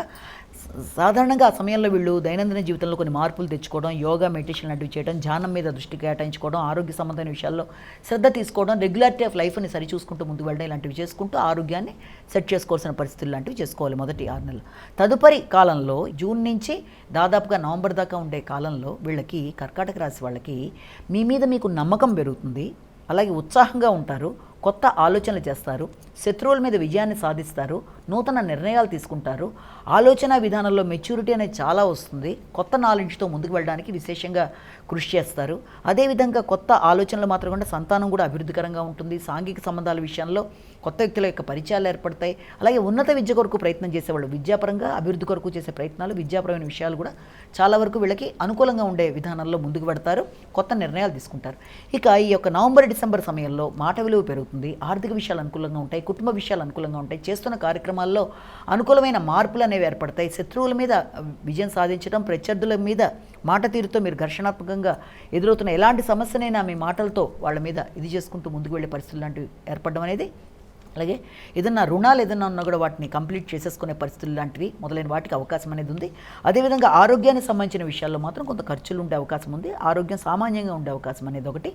సాధారణంగా ఆ సమయంలో వీళ్ళు దైనందిన జీవితంలో కొన్ని మార్పులు తెచ్చుకోవడం, యోగా, మెడిటేషన్ లాంటివి చేయడం, ధ్యానం మీద దృష్టి కేటాయించుకోవడం, ఆరోగ్య సంబంధమైన విషయాల్లో శ్రద్ధ తీసుకోవడం, రెగ్యులారిటీ ఆఫ్ లైఫ్ని సరిచూసుకుంటూ ముందుకు వెళ్ళడం, ఇలాంటివి చేసుకుంటూ ఆరోగ్యాన్ని సెట్ చేసుకోవాల్సిన పరిస్థితులు లాంటివి చేసుకోవాలి మొదటి 6 నెలలు. తదుపరి కాలంలో జూన్ నుంచి దాదాపుగా నవంబర్ దాకా ఉండే కాలంలో వీళ్ళకి, కర్కాటక రాశి వాళ్ళకి మీ మీద మీకు నమ్మకం పెరుగుతుంది, అలాగే ఉత్సాహంగా ఉంటారు, కొత్త ఆలోచనలు చేస్తారు, శత్రువుల మీద విజయాన్ని సాధిస్తారు, నూతన నిర్ణయాలు తీసుకుంటారు, ఆలోచన విధానంలో మెచ్యూరిటీ అనేది చాలా వస్తుంది, కొత్త నాలెడ్జ్తో ముందుకు వెళ్ళడానికి విశేషంగా కృషి చేస్తారు. అదేవిధంగా కొత్త ఆలోచనలు మాత్రం కూడా సంతానం కూడా అభివృద్ధికరంగా ఉంటుంది. సాంఘిక సంబంధాల విషయంలో కొత్త వ్యక్తుల యొక్క పరిచయాలు ఏర్పడతాయి. అలాగే ఉన్నత విద్య కొరకు ప్రయత్నం చేసేవాళ్ళు విద్యాపరంగా అభివృద్ధి కొరకు చేసే ప్రయత్నాలు, విద్యాపరమైన విషయాలు కూడా చాలా వరకు వీళ్ళకి అనుకూలంగా ఉండే విధానంలో ముందుకు పెడతారు, కొత్త నిర్ణయాలు తీసుకుంటారు. ఇక ఈ యొక్క నవంబర్, డిసెంబర్ సమయంలో మాట విలువ పెరుగుతుంది, ఆర్థిక విషయాలు అనుకూలంగా ఉంటాయి, కుటుంబ విషయాలు అనుకూలంగా ఉంటాయి, చేస్తున్న కార్యక్రమాల్లో అనుకూలమైన మార్పులు అనేవి ఏర్పడతాయి. శత్రువుల మీద విజయం సాధించడం, ప్రత్యర్థుల మీద మాట తీరుతో మీరు ఘర్షణాత్మకంగా ఎదురవుతున్న ఎలాంటి సమస్యనైనా మీ మాటలతో వాళ్ళ మీద ఇది చేసుకుంటూ ముందుకు వెళ్ళే పరిస్థితులు లాంటివి ఏర్పడడం అనేది, అలాగే ఏదన్నా రుణాలు ఏదన్నా ఉన్నా కూడా వాటిని కంప్లీట్ చేసేసుకునే పరిస్థితులు లాంటివి మొదలైన వాటికి అవకాశం అనేది ఉంది. అదేవిధంగా ఆరోగ్యానికి సంబంధించిన విషయాల్లో మాత్రం కొంత ఖర్చులు ఉండే అవకాశం ఉంది. ఆరోగ్యం సామాన్యంగా ఉండే అవకాశం అనేది ఒకటి,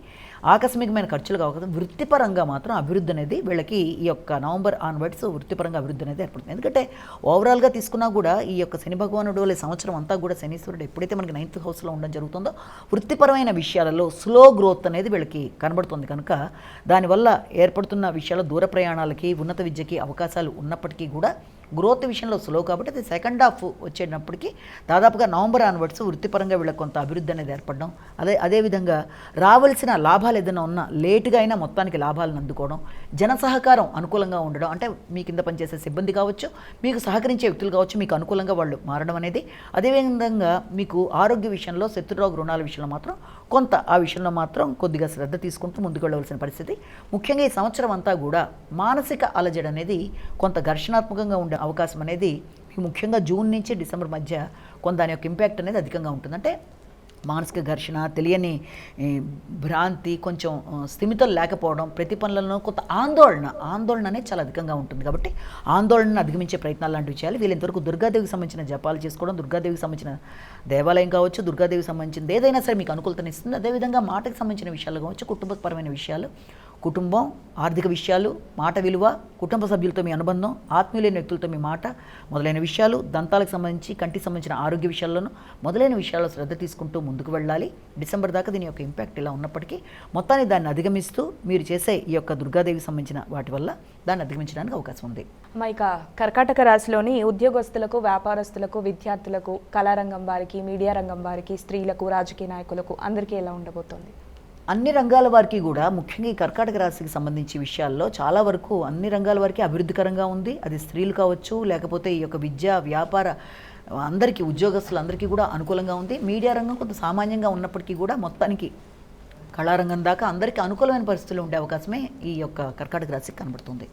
ఆకస్మికమైన ఖర్చులకు అవకాశం. వృత్తిపరంగా మాత్రం అభివృద్ధి అనేది వీళ్ళకి ఈ యొక్క నవంబర్ ఆన్వర్డ్స్ వృత్తిపరంగా అభివృద్ధి అనేది ఏర్పడుతుంది. ఎందుకంటే ఓవరాల్గా తీసుకున్నా కూడా ఈ యొక్క శని భగవానుడు వాళ్ళ సంవత్సరం అంతా కూడా శనీశ్వరుడు ఎప్పుడైతే మనకి 9th హౌస్లో ఉండడం జరుగుతుందో వృత్తిపరమైన విషయాలలో స్లో గ్రోత్ అనేది వీళ్ళకి కనబడుతుంది కనుక దానివల్ల ఏర్పడుతున్న విషయాల్లో దూర ప్రయాణాలకి, ఉన్నత విద్యకి అవకాశాలు ఉన్నప్పటికీ కూడా గ్రోత్ విషయంలో స్లో కాబట్టి అది సెకండ్ హాఫ్ వచ్చేటప్పటికి దాదాపుగా నవంబర్ ఆన్వర్డ్స్ వృత్తిపరంగా వీళ్ళకి కొంత అభివృద్ధి అనేది ఏర్పడడం, అదేవిధంగా రావాల్సిన లాభాలు ఏదైనా ఉన్నా లేటుగా అయినా మొత్తానికి లాభాలను అందుకోవడం, జన సహకారం అనుకూలంగా ఉండడం, అంటే మీ కింద పనిచేసే సిబ్బంది కావచ్చు, మీకు సహకరించే వ్యక్తులు కావచ్చు, మీకు అనుకూలంగా వాళ్ళు మారడం అనేది, అదేవిధంగా మీకు ఆరోగ్య విషయంలో శత్రురోగ రుణాల విషయంలో మాత్రం కొంత ఆ విషయంలో మాత్రం కొద్దిగా శ్రద్ధ తీసుకుంటూ ముందుకు వెళ్ళవలసిన పరిస్థితి. ముఖ్యంగా ఈ సంవత్సరం అంతా కూడా మానసిక అలజడి అనేది కొంత ఘర్షణాత్మకంగా ఉండే అవకాశం అనేది ముఖ్యంగా జూన్ నుంచి డిసెంబర్ మధ్య కొంత దాని యొక్క ఇంపాక్ట్ అనేది అధికంగా ఉంటుంది. అంటే మానసిక ఘర్షణ, తెలియని భ్రాంతి, కొంచెం స్థిమితం లేకపోవడం, ప్రతి పనులలో కొంత ఆందోళన అనేది చాలా అధికంగా ఉంటుంది. కాబట్టి ఆందోళనను అధిగమించే ప్రయత్నాలు లాంటివి చేయాలి. వీళ్ళంతవరకు దుర్గాదేవికి సంబంధించిన జపాలు చేసుకోవడం, దుర్గాదేవికి సంబంధించిన దేవాలయం కావచ్చు, దుర్గాదేవికి సంబంధించింది ఏదైనా సరే మీకు అనుకూలతనిస్తుంది. అదేవిధంగా మాటకు సంబంధించిన విషయాలు కావచ్చు, కుటుంబపరమైన విషయాలు, కుటుంబం, ఆర్థిక విషయాలు, మాట విలువ, కుటుంబ సభ్యులతో మీ అనుబంధం, ఆత్మీయులైన వ్యక్తులతో మీ మాట మొదలైన విషయాలు, దంతాలకు సంబంధించి కంటికి సంబంధించిన ఆరోగ్య విషయాల్లోనూ మొదలైన విషయాల్లో శ్రద్ధ తీసుకుంటూ ముందుకు వెళ్ళాలి. డిసెంబర్ దాకా దీని యొక్క ఇంపాక్ట్ ఇలా ఉన్నప్పటికీ మొత్తాన్ని దాన్ని అధిగమిస్తూ మీరు చేసే ఈ యొక్క దుర్గాదేవికి సంబంధించిన వాటి వల్ల దాన్ని అధిగమించడానికి అవకాశం ఉంది. ఇక కర్కాటక రాశిలోని ఉద్యోగస్తులకు, వ్యాపారస్తులకు, విద్యార్థులకు, కళారంగం వారికి, మీడియా రంగం వారికి, స్త్రీలకు, రాజకీయ నాయకులకు అందరికీ ఎలా ఉండబోతోంది? అన్ని రంగాల వారికి కూడా ముఖ్యంగా ఈ కర్కాటక రాశికి సంబంధించి విషయాల్లో చాలా వరకు అన్ని రంగాల వారికి అభివృద్ధికరంగా ఉంది. అది స్త్రీలు కావచ్చు, లేకపోతే ఈ యొక్క విద్య, వ్యాపార అందరికీ, ఉద్యోగస్తులందరికీ కూడా అనుకూలంగా ఉంది. మీడియా రంగం కొంత సామాన్యంగా ఉన్నప్పటికీ కూడా మొత్తానికి కళారంగం దాకా అందరికీ అనుకూలమైన పరిస్థితులు ఉండే అవకాశమే ఈ యొక్క కర్కాటక రాశికి కనబడుతుంది.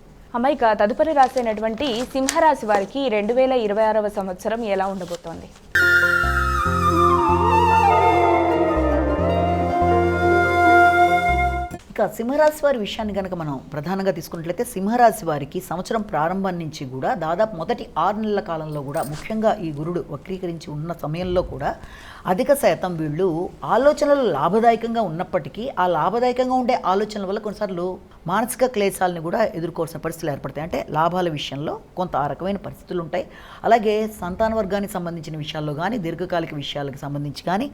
ఇక తదుపరి రాశి అయినటువంటి సింహరాశి వారికి 2026వ సంవత్సరం ఎలా ఉండబోతోంది? ఇక సింహరాశి వారి విషయాన్ని కనుక మనం ప్రధానంగా తీసుకున్నట్లయితే సింహరాశి వారికి సంవత్సరం ప్రారంభం నుంచి కూడా దాదాపు మొదటి 6 నెలల కాలంలో కూడా ముఖ్యంగా ఈ గురుడు వక్రీకరించి ఉన్న సమయంలో కూడా అధిక శాతం వీళ్ళు ఆలోచనలు లాభదాయకంగా ఉన్నప్పటికీ ఆ లాభదాయకంగా ఉండే ఆలోచనల వల్ల కొన్నిసార్లు మానసిక క్లేశాలను కూడా ఎదుర్కోవాల్సిన పరిస్థితులు ఏర్పడతాయి. అంటే లాభాల విషయంలో కొంత ఆ రకమైన పరిస్థితులు ఉంటాయి. అలాగే సంతాన వర్గానికి సంబంధించిన విషయాల్లో కానీ, దీర్ఘకాలిక విషయాలకు సంబంధించి కానీ,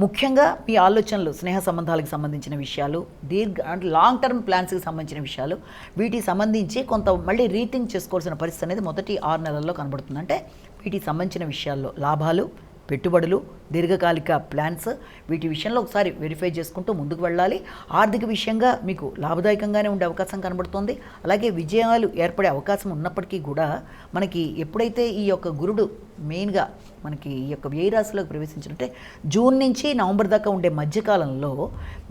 ముఖ్యంగా మీ ఆలోచనలు, స్నేహ సంబంధాలకు సంబంధించిన విషయాలు, అంటే లాంగ్ టర్మ్ ప్లాన్స్కి సంబంధించిన విషయాలు, వీటికి సంబంధించి కొంత మళ్ళీ రీథింక్ చేసుకోవాల్సిన పరిస్థితి అనేది మొదటి 6 నెలల్లో కనబడుతుంది. అంటే వీటికి సంబంధించిన విషయాల్లో లాభాలు, పెట్టుబడులు, దీర్ఘకాలిక ప్లాన్స్, వీటి విషయంలో ఒకసారి వెరిఫై చేసుకుంటూ ముందుకు వెళ్ళాలి. ఆర్థిక విషయంగా మీకు లాభదాయకంగానే ఉండే అవకాశం కనబడుతుంది. అలాగే విజయాలు ఏర్పడే అవకాశం ఉన్నప్పటికీ కూడా మనకి ఎప్పుడైతే ఈ యొక్క గురుడు మెయిన్గా మనకి ఈ యొక్క వ్యయ రాశిలోకి ప్రవేశించినట్టే జూన్ నుంచి నవంబర్ దాకా ఉండే మధ్యకాలంలో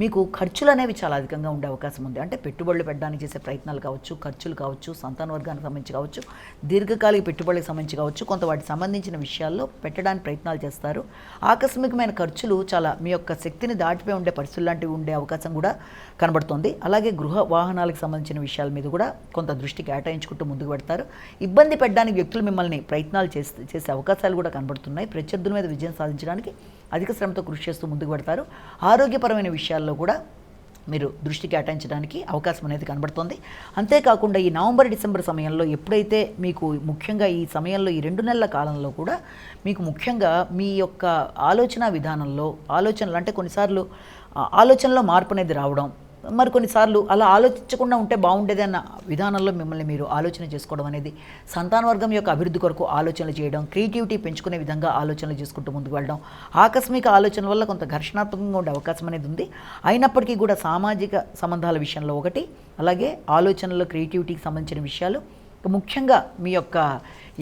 మీకు ఖర్చులు అనేవి చాలా అధికంగా ఉండే అవకాశం ఉంది. అంటే పెట్టుబడులు పెట్టడానికి చేసే ప్రయత్నాలు కావచ్చు, ఖర్చులు కావచ్చు, సంతాన వర్గానికి సంబంధించి కావచ్చు, దీర్ఘకాలిక పెట్టుబడులకు సంబంధించి కావచ్చు, కొంత వాటికి సంబంధించిన విషయాల్లో పెట్టడానికి ప్రయత్నాలు చేస్తారు. ఆకస్మికమైన ఖర్చులు చాలా మీ యొక్క శక్తిని దాటిపోయి ఉండే పరిస్థితులు లాంటివి ఉండే అవకాశం కూడా కనబడుతుంది. అలాగే గృహ వాహనాలకు సంబంధించిన విషయాల మీద కూడా కొంత దృష్టి కేటాయించుకుంటూ ముందుకు పెడతారు. ఇబ్బంది పెట్టడానికి వ్యక్తులు మిమ్మల్ని ప్రయత్నాలు చేసే అవకాశాలు కూడా కనబడుతున్నాయి. ప్రత్యర్థుల మీద విజయం సాధించడానికి అధిక శ్రమతో కృషి చేస్తూ ముందుకు పెడతారు. ఆరోగ్యపరమైన విషయాల్లో కూడా మీరు దృష్టి కేటాయించడానికి అవకాశం అనేది కనబడుతుంది. అంతేకాకుండా ఈ నవంబర్ డిసెంబర్ సమయంలో ఎప్పుడైతే మీకు ముఖ్యంగా ఈ సమయంలో ఈ 2 నెలల కాలంలో కూడా మీకు ముఖ్యంగా మీ యొక్క ఆలోచన విధానంలో ఆలోచనలు అంటే కొన్నిసార్లు ఆలోచనలో మార్పు అనేది రావడం, మరి కొన్నిసార్లు అలా ఆలోచించకుండా ఉంటే బాగుండేది అన్న విధానంలో మిమ్మల్ని మీరు ఆలోచన చేసుకోవడం అనేది, సంతాన వర్గం యొక్క అభివృద్ధి కొరకు ఆలోచనలు చేయడం, క్రియేటివిటీ పెంచుకునే విధంగా ఆలోచనలు చేసుకుంటూ ముందుకు వెళ్ళడం, ఆకస్మిక ఆలోచన వల్ల కొంత ఘర్షణాత్మకంగా ఉండే అవకాశం అనేది ఉంది. అయినప్పటికీ కూడా సామాజిక సంబంధాల విషయంలో ఒకటి, అలాగే ఆలోచనలో క్రియేటివిటీకి సంబంధించిన విషయాలు, ముఖ్యంగా మీ యొక్క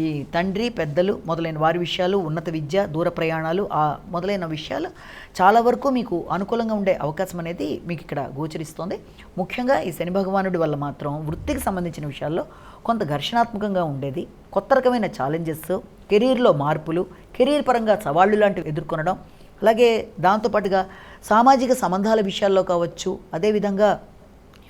ఈ తండ్రి, పెద్దలు మొదలైన వారి విషయాలు, ఉన్నత విద్య, దూర ప్రయాణాలు మొదలైన విషయాలు చాలా వరకు మీకు అనుకూలంగా ఉండే అవకాశం అనేది మీకు ఇక్కడ గోచరిస్తోంది. ముఖ్యంగా ఈ శని భగవానుడి వల్ల మాత్రం వృత్తికి సంబంధించిన విషయాల్లో కొంత ఘర్షణాత్మకంగా ఉండేది, కొత్త రకమైన ఛాలెంజెస్, కెరీర్లో మార్పులు, కెరీర్ పరంగా సవాళ్లు లాంటివి ఎదుర్కొనడం, అలాగే దాంతోపాటుగా సామాజిక సంబంధాల విషయాల్లో కావచ్చు, అదేవిధంగా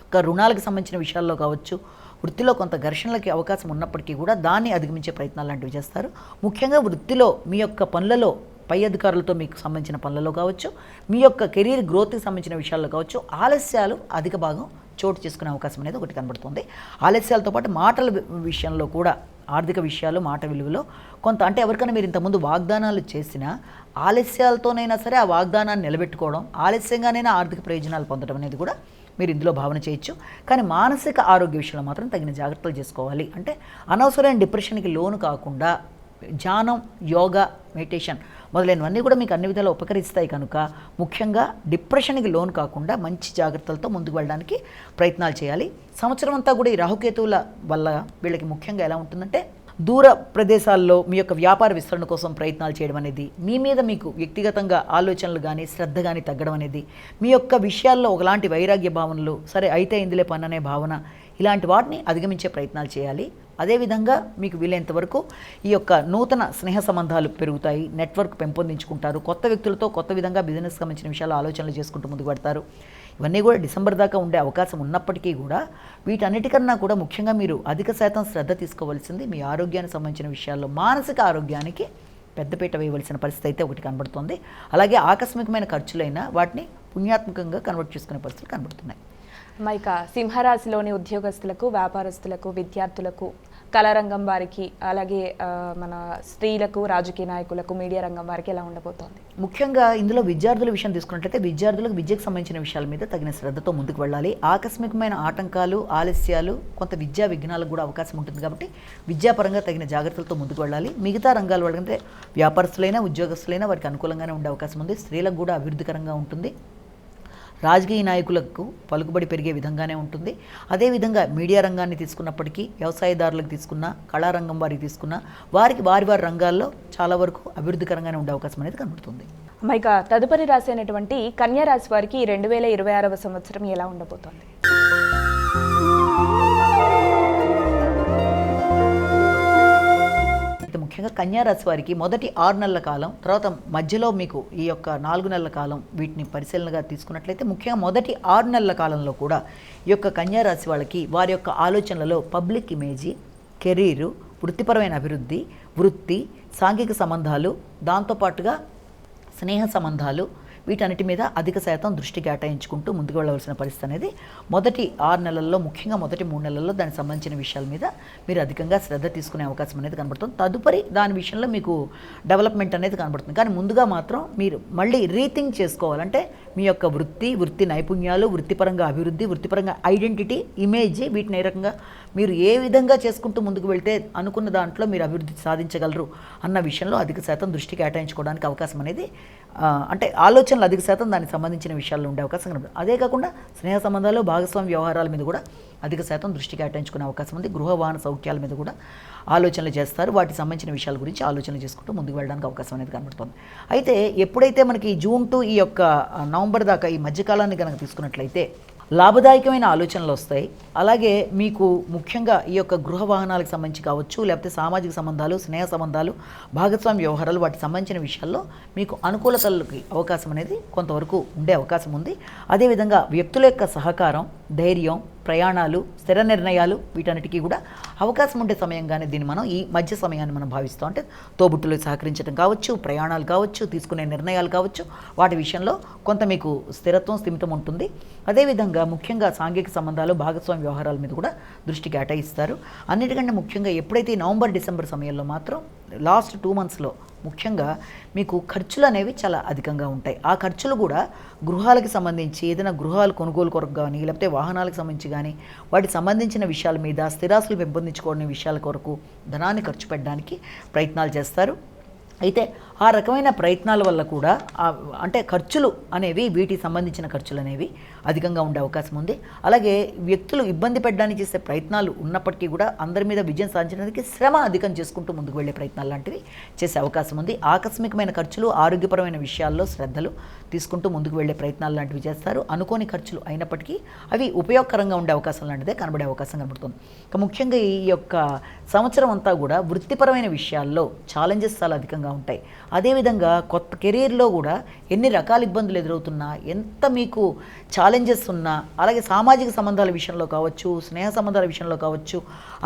యొక్క రుణాలకు సంబంధించిన విషయాల్లో కావచ్చు, వృత్తిలో కొంత ఘర్షణలకి అవకాశం ఉన్నప్పటికీ కూడా దాన్ని అధిగమించే ప్రయత్నాలు లాంటివి చేస్తారు. ముఖ్యంగా వృత్తిలో మీ యొక్క పనులలో పై అధికారులతో మీకు సంబంధించిన పనులలో కావచ్చు, మీ యొక్క కెరీర్ గ్రోత్కి సంబంధించిన విషయాల్లో కావచ్చు, ఆలస్యాలు అధిక భాగం చోటు చేసుకునే అవకాశం అనేది ఒకటి కనబడుతుంది. ఆలస్యాలతో పాటు మాటల విషయంలో కూడా ఆర్థిక విషయాలు, మాట విలువలో కొంత అంటే ఎవరికైనా మీరు ఇంతకుముందు వాగ్దానాలు చేసినా ఆలస్యాలతోనైనా సరే ఆ వాగ్దానాన్ని నిలబెట్టుకోవడం, ఆలస్యంగానైనా ఆర్థిక ప్రయోజనాలు పొందడం అనేది కూడా మీరు ఇందులో భావన చేయొచ్చు. కానీ మానసిక ఆరోగ్య విషయంలో మాత్రం తగిన జాగ్రత్తలు చేసుకోవాలి. అంటే అనవసరమైన డిప్రెషన్కి లోను కాకుండా ధ్యానం, యోగా, మెడిటేషన్ మొదలైనవన్నీ కూడా మీకు అన్ని విధాలు ఉపకరిస్తాయి కనుక ముఖ్యంగా డిప్రెషన్కి లోను కాకుండా మంచి జాగ్రత్తలతో ముందుకు వెళ్ళడానికి ప్రయత్నాలు చేయాలి. సంవత్సరం అంతా కూడా ఈ రాహుకేతువుల వల్ల వీళ్ళకి ముఖ్యంగా ఎలా ఉంటుందంటే దూర ప్రదేశాల్లో మీ యొక్క వ్యాపార విస్తరణ కోసం ప్రయత్నాలు చేయడం అనేది, మీ మీద మీకు వ్యక్తిగతంగా ఆలోచనలు కానీ శ్రద్ధ కానీ తగ్గడం అనేది, మీ యొక్క విషయాల్లో ఒకలాంటి వైరాగ్య భావనలు, సరే అయితే ఇందులే పని అనే భావన, ఇలాంటి వాటిని అధిగమించే ప్రయత్నాలు చేయాలి. అదేవిధంగా మీకు వీలైనంత వరకు ఈ యొక్క నూతన స్నేహ సంబంధాలు పెరుగుతాయి, నెట్వర్క్ పెంపొందించుకుంటారు, కొత్త వ్యక్తులతో కొత్త విధంగా బిజినెస్కి సంబంధించిన విషయాలు ఆలోచనలు చేసుకుంటూ ముందుకు పడతారు. ఇవన్నీ కూడా డిసెంబర్ దాకా ఉండే అవకాశం ఉన్నప్పటికీ కూడా వీటన్నిటికన్నా కూడా ముఖ్యంగా మీరు అధిక శాతం శ్రద్ధ తీసుకోవాల్సింది మీ ఆరోగ్యానికి సంబంధించిన విషయాల్లో మానసిక ఆరోగ్యానికి పెద్దపీట వేయవలసిన పరిస్థితి అయితే ఒకటి కనబడుతుంది. అలాగే ఆకస్మికమైన ఖర్చులైనా వాటిని పుణ్యాత్మకంగా కన్వర్ట్ చేసుకునే పరిస్థితులు కనబడుతున్నాయి. మైక సింహరాశిలోని ఉద్యోగస్తులకు, వ్యాపారస్తులకు, విద్యార్థులకు, కళారంగం వారికి, అలాగే మన స్త్రీలకు, రాజకీయ నాయకులకు, మీడియా రంగం వారికి ఎలా ఉండబోతోంది? ముఖ్యంగా ఇందులో విద్యార్థుల విషయం తీసుకున్నట్లయితే విద్యార్థులకు విద్యకు సంబంధించిన విషయాల మీద తగిన శ్రద్ధతో ముందుకు వెళ్ళాలి. ఆకస్మికమైన ఆటంకాలు, ఆలస్యాలు, కొంత విద్యా విఘ్నాలకు కూడా అవకాశం ఉంటుంది కాబట్టి విద్యాపరంగా తగిన జాగ్రత్తలతో ముందుకు వెళ్ళాలి. మిగతా రంగాల వాళ్ళంటే వ్యాపారస్తులైనా ఉద్యోగస్తులైనా వారికి అనుకూలంగానే ఉండే అవకాశం ఉంది. స్త్రీలకు కూడా అభివృద్ధికరంగా ఉంటుంది. రాజకీయ నాయకులకు పలుకుబడి పెరిగే విధంగానే ఉంటుంది. అదేవిధంగా మీడియా రంగాన్ని తీసుకున్నప్పటికీ వ్యవసాయదారులకు తీసుకున్న, కళారంగం వారికి తీసుకున్న, వారికి వారి రంగాల్లో చాలా వరకు అభివృద్ధికరంగానే ఉండే అవకాశం అనేది కనబడుతుంది. మైక తదుపరి రాశి అయినటువంటి కన్యా రాశి వారికి 2026వ సంవత్సరం ఎలా ఉండబోతోంది? ముఖ్యంగా కన్యా రాశి వారికి మొదటి 6 నెలల కాలం, తర్వాత మధ్యలో మీకు ఈ యొక్క 4 నెలల కాలం వీటిని పరిశీలనగా తీసుకున్నట్లయితే ముఖ్యంగా మొదటి 6 నెలల కాలంలో కూడా ఈ యొక్క కన్యా రాశి వాళ్ళకి వారి యొక్క ఆలోచనలలో పబ్లిక్ ఇమేజీ, కెరీరు, వృత్తిపరమైన అభివృద్ధి, వృత్తి, సాంఘిక సంబంధాలు, దాంతోపాటుగా స్నేహ సంబంధాలు, వీటన్నిటి మీద అధిక శాతం దృష్టి కేటాయించుకుంటూ ముందుకు వెళ్ళవలసిన పరిస్థితి అనేది మొదటి 6 నెలల్లో, ముఖ్యంగా మొదటి 3 నెలల్లో దానికి సంబంధించిన విషయాల మీద మీరు అధికంగా శ్రద్ధ తీసుకునే అవకాశం అనేది కనబడుతుంది. తదుపరి దాని విషయంలో మీకు డెవలప్మెంట్ అనేది కనబడుతుంది. కానీ ముందుగా మాత్రం మీరు మళ్ళీ రీథింక్ చేసుకోవాలంటే మీ యొక్క వృత్తి నైపుణ్యాలు, వృత్తిపరంగా అభివృద్ధి, వృత్తిపరంగా ఐడెంటిటీ, ఇమేజ్, వీటిని ఏ రకంగా మీరు ఏ విధంగా చేసుకుంటూ ముందుకు వెళ్తే అనుకున్న దాంట్లో మీరు అభివృద్ధి సాధించగలరు అన్న విషయంలో అధిక శాతం దృష్టి కేటాయించుకోవడానికి అవకాశం అనేది అంటే ఆలోచనలు అధిక శాతం దానికి సంబంధించిన విషయాల్లో ఉండే అవకాశం కనబడుతుంది. అదే కాకుండా స్నేహ సంబంధాలు, భాగస్వామ్య వ్యవహారాల మీద కూడా అధిక శాతం దృష్టి కేటాయించుకునే అవకాశం ఉంది. గృహ వాహన సౌఖ్యాల మీద కూడా ఆలోచనలు చేస్తారు. వాటికి సంబంధించిన విషయాల గురించి ఆలోచనలు చేసుకుంటూ ముందుకు వెళ్ళడానికి అవకాశం అనేది కనబడుతుంది. అయితే ఎప్పుడైతే మనకి జూన్ టు ఈ యొక్క నవంబర్ దాకా ఈ మధ్యకాలాన్ని కనుక తీసుకున్నట్లయితే లాభదాయకమైన ఆలోచనలు వస్తాయి. అలాగే మీకు ముఖ్యంగా ఈ యొక్క గృహ వాహనాలకు సంబంధించి కావచ్చు, లేకపోతే సామాజిక సంబంధాలు, స్నేహ సంబంధాలు, భాగస్వామ్య వ్యవహారాలు, వాటికి సంబంధించిన విషయాల్లో మీకు అనుకూలతలకి అవకాశం అనేది కొంతవరకు ఉండే అవకాశం ఉంది. అదేవిధంగా వ్యక్తుల యొక్క సహకారం, ధైర్యం, ప్రయాణాలు, స్థిర నిర్ణయాలు, వీటన్నిటికీ కూడా అవకాశం ఉండే సమయంగానే దీన్ని మనం ఈ మధ్య సమయాన్ని మనం భావిస్తాం. అంటే తోబుట్టులు సహకరించడం కావచ్చు, ప్రయాణాలు కావచ్చు, తీసుకునే నిర్ణయాలు కావచ్చు, వాటి విషయంలో కొంత మీకు స్థిరత్వం, స్థిమితం ఉంటుంది. అదేవిధంగా ముఖ్యంగా సాంఘిక సంబంధాలు, భాగస్వామ్య వ్యవహారాల మీద కూడా దృష్టి కేటాయిస్తారు. అన్నిటికంటే ముఖ్యంగా ఎప్పుడైతే నవంబర్, డిసెంబర్ సమయంలో మాత్రం లాస్ట్ 2 monthsలో ముఖ్యంగా మీకు ఖర్చులు అనేవి చాలా అధికంగా ఉంటాయి. ఆ ఖర్చులు కూడా గృహాలకు సంబంధించి ఏదైనా గృహాలు కొనుగోలు కొరకు కానీ, లేకపోతే వాహనాలకు సంబంధించి కానీ, వాటికి సంబంధించిన విషయాల మీద, స్థిరాస్తులు పెంపొందించుకోవడం విషయాల కొరకు ధనాన్ని ఖర్చు పెట్టడానికి ప్రయత్నాలు చేస్తారు. అయితే ఆ రకమైన ప్రయత్నాల వల్ల కూడా అంటే ఖర్చులు అనేవి, వీటికి సంబంధించిన ఖర్చులు అనేవి అధికంగా ఉండే అవకాశం ఉంది. అలాగే వ్యక్తులు ఇబ్బంది పెట్టడానికి చేసే ప్రయత్నాలు ఉన్నప్పటికీ కూడా అందరి మీద విజయం సాధించడానికి శ్రమ అధికం చేసుకుంటూ ముందుకు వెళ్ళే ప్రయత్నాలు లాంటివి చేసే అవకాశం ఉంది. ఆకస్మికమైన ఖర్చులు, ఆరోగ్యపరమైన విషయాల్లో శ్రద్ధలు తీసుకుంటూ ముందుకు వెళ్ళే ప్రయత్నాలు లాంటివి చేస్తారు. అనుకోని ఖర్చులు అయినప్పటికీ అవి ఉపయోగకరంగా ఉండే అవకాశం లాంటిదే కనబడే అవకాశం కనబడుతుంది. ముఖ్యంగా ఈ యొక్క సంవత్సరం అంతా కూడా వృత్తిపరమైన విషయాల్లో ఛాలెంజెస్ చాలా అధికంగా ఉంటాయి. అదేవిధంగా కొత్త కెరీర్లో కూడా ఎన్ని రకాల ఇబ్బందులు ఎదురవుతున్నా, ఎంత మీకు ఛాలెంజెస్ ఉన్నా, అలాగే సామాజిక సంబంధాల విషయంలో కావచ్చు, స్నేహ సంబంధాల విషయంలో కావచ్చు,